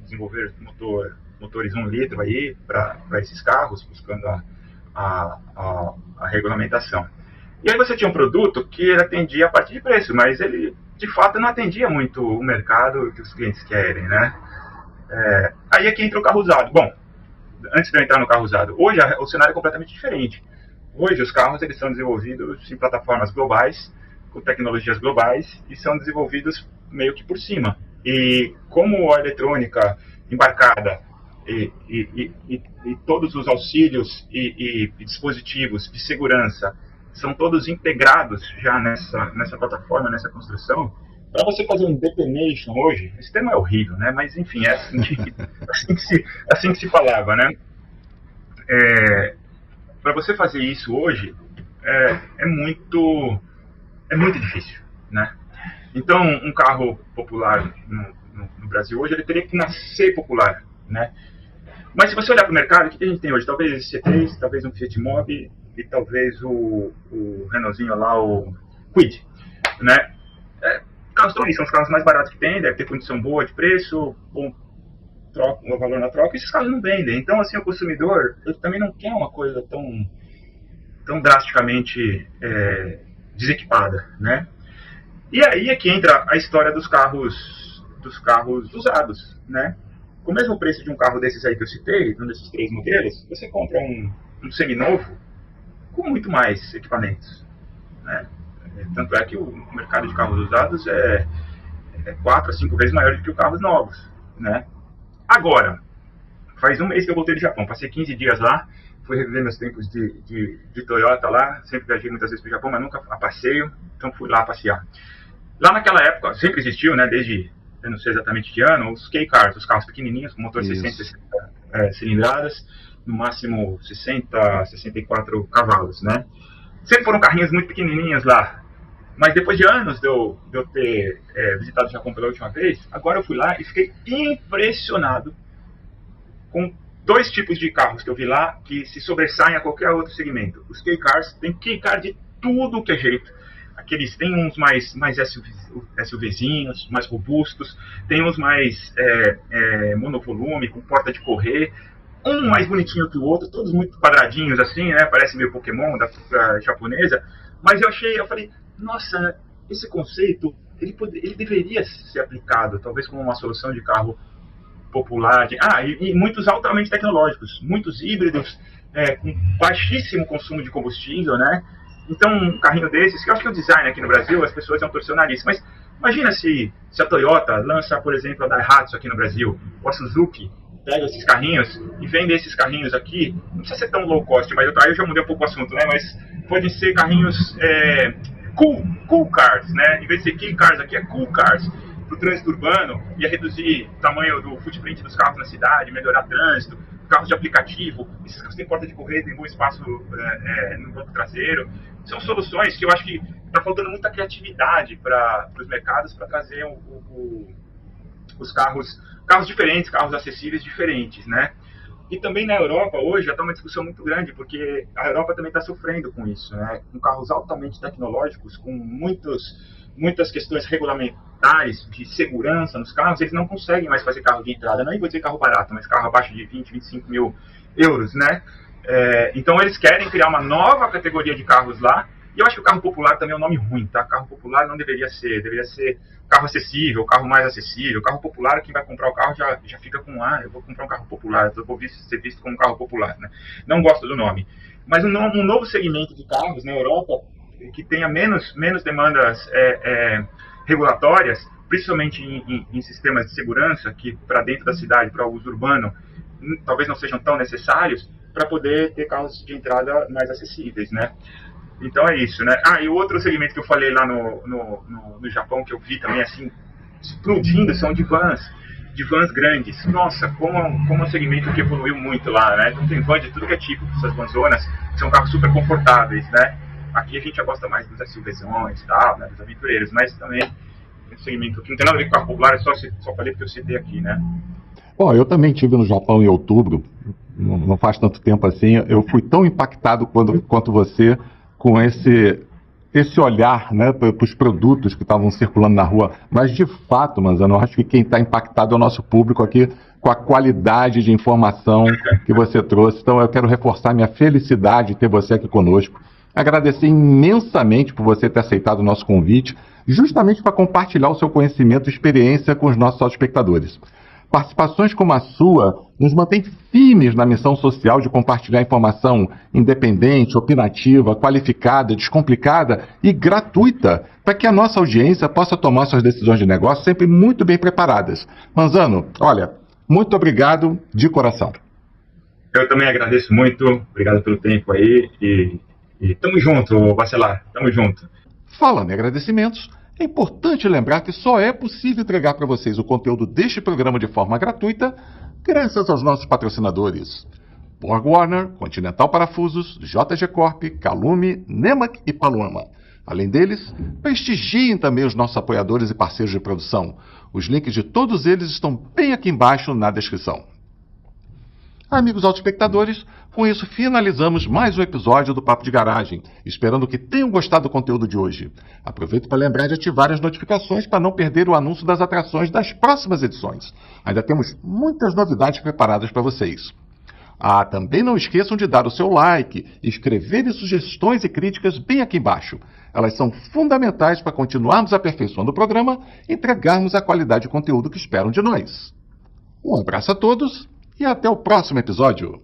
Desenvolver motores 1 litro aí para esses carros, buscando a regulamentação. E aí você tinha um produto que ele atendia a partir de preço, mas ele de fato não atendia muito o mercado que os clientes querem, né? Aí é que entra o carro usado. Bom, antes de eu entrar no carro usado, hoje o cenário é completamente diferente. Hoje os carros eles são desenvolvidos em plataformas globais, com tecnologias globais, e são desenvolvidos meio que por cima. E como a eletrônica embarcada e todos os auxílios e dispositivos de segurança são todos integrados já nessa plataforma, nessa construção, para você fazer um depenation hoje, esse termo é horrível, né? Mas enfim, é assim que se falava, né? Para você fazer isso hoje é muito difícil, né? Então, um carro popular no Brasil hoje, ele teria que nascer popular, né? Mas se você olhar para o mercado, o que a gente tem hoje? Talvez esse C3, talvez um Fiat Mobi e talvez o Renaultzinho lá, o Kwid, né? Carros estão aí, são os carros mais baratos que tem, deve ter condição boa de preço, bom valor na troca, e esses carros não vendem. Então, assim, o consumidor, ele também não quer uma coisa tão drasticamente desequipada, né? E aí é que entra a história dos carros usados, né? Com o mesmo preço de um carro desses aí que eu citei, um desses 3 modelos, você compra um seminovo com muito mais equipamentos, né? Tanto é que o mercado de carros usados é 4 a 5 vezes maior do que os carros novos, né? Agora, faz um mês que eu voltei do Japão, passei 15 dias lá, fui reviver meus tempos de Toyota lá, sempre viajei muitas vezes para o Japão, mas nunca a passeio, então fui lá passear. Lá naquela época, sempre existiu, né, desde, eu não sei exatamente que ano, os K-Cars, os carros pequenininhos, com motor 60 cilindradas, no máximo 60, 64 cavalos, né? Sempre foram carrinhos muito pequenininhos lá. Mas depois de anos de eu ter visitado o Japão pela última vez, agora eu fui lá e fiquei impressionado com 2 tipos de carros que eu vi lá que se sobressaem a qualquer outro segmento. Os K-Cars, tem K-Car de tudo que é jeito. Aqueles, tem uns mais SUVzinhos, mais robustos, tem uns mais monovolume, com porta de correr, um mais bonitinho que o outro, todos muito quadradinhos assim, né? Parece meio Pokémon da japonesa. Mas eu falei, nossa, esse conceito, ele deveria ser aplicado, talvez como uma solução de carro popular. E muitos altamente tecnológicos, muitos híbridos, com baixíssimo consumo de combustível, né? Então, um carrinho desses, que eu acho que o design aqui no Brasil, as pessoas vão torcer o nariz, mas imagina se a Toyota lança, por exemplo, a Daihatsu aqui no Brasil, ou a Suzuki pega esses carrinhos e vende esses carrinhos aqui, não precisa ser tão low cost, mas aí eu já mudei um pouco o assunto, né? Mas podem ser carrinhos cool cars, né? Em vez de ser key cars, aqui é cool cars. Para o trânsito urbano, ia reduzir o tamanho do footprint dos carros na cidade, melhorar trânsito, carros de aplicativo, esses carros têm porta de correr, tem bom espaço no banco traseiro. São soluções que eu acho que está faltando muita criatividade para os mercados para trazer os carros diferentes, carros acessíveis diferentes, né? E também na Europa hoje já está uma discussão muito grande, porque a Europa também está sofrendo com isso, né? Com carros altamente tecnológicos, com muitas questões regulamentares de segurança nos carros, eles não conseguem mais fazer carro de entrada, não vou dizer carro barato, mas carro abaixo de 20, 25 mil euros, né? Então eles querem criar uma nova categoria de carros lá, e eu acho que o carro popular também é um nome ruim, tá? Carro popular não deveria ser carro acessível, carro mais acessível. Carro popular, quem vai comprar o carro já fica com, eu vou comprar um carro popular, eu vou ser visto como um carro popular, né? Não gosto do nome. Mas um novo segmento de carros na Europa, que tenha menos demandas regulatórias, principalmente em sistemas de segurança, que para dentro da cidade, para o uso urbano, talvez não sejam tão necessários, para poder ter carros de entrada mais acessíveis, né? Então é isso, né? E o outro segmento que eu falei lá no Japão, que eu vi também assim, explodindo, são de vans grandes. Nossa, como um segmento que evoluiu muito lá, né? Então tem van de tudo que é tipo, essas vanzonas, que são carros super confortáveis, né? Aqui a gente já gosta mais dos SUVzões e tal, né? Dos aventureiros, mas também tem um segmento que não tem nada a ver com carro popular, só falei porque eu citei aqui, né? Bom, eu também estive no Japão em outubro, não faz tanto tempo assim, eu fui tão impactado quanto você com esse olhar, né, para os produtos que estavam circulando na rua. Mas, de fato, Manzano, eu acho que quem está impactado é o nosso público aqui, com a qualidade de informação que você trouxe. Então, eu quero reforçar minha felicidade de ter você aqui conosco. Agradecer imensamente por você ter aceitado o nosso convite, justamente para compartilhar o seu conhecimento e experiência com os nossos telespectadores. Participações como a sua nos mantém firmes na missão social de compartilhar informação independente, opinativa, qualificada, descomplicada e gratuita, para que a nossa audiência possa tomar suas decisões de negócio sempre muito bem preparadas. Manzano, olha, muito obrigado de coração. Eu também agradeço muito, obrigado pelo tempo aí e tamo junto, Bacelar, tamo junto. Falando em agradecimentos, é importante lembrar que só é possível entregar para vocês o conteúdo deste programa de forma gratuita graças aos nossos patrocinadores: BorgWarner, Continental Parafusos, JG Corp, Calume, Nemak e Paluama. Além deles, prestigiem também os nossos apoiadores e parceiros de produção. Os links de todos eles estão bem aqui embaixo na descrição. Amigos autoespectadores, com isso finalizamos mais um episódio do Papo de Garagem, esperando que tenham gostado do conteúdo de hoje. Aproveito para lembrar de ativar as notificações para não perder o anúncio das atrações das próximas edições. Ainda temos muitas novidades preparadas para vocês. Também não esqueçam de dar o seu like e escreverem sugestões e críticas bem aqui embaixo. Elas são fundamentais para continuarmos aperfeiçoando o programa e entregarmos a qualidade de conteúdo que esperam de nós. Um abraço a todos e até o próximo episódio.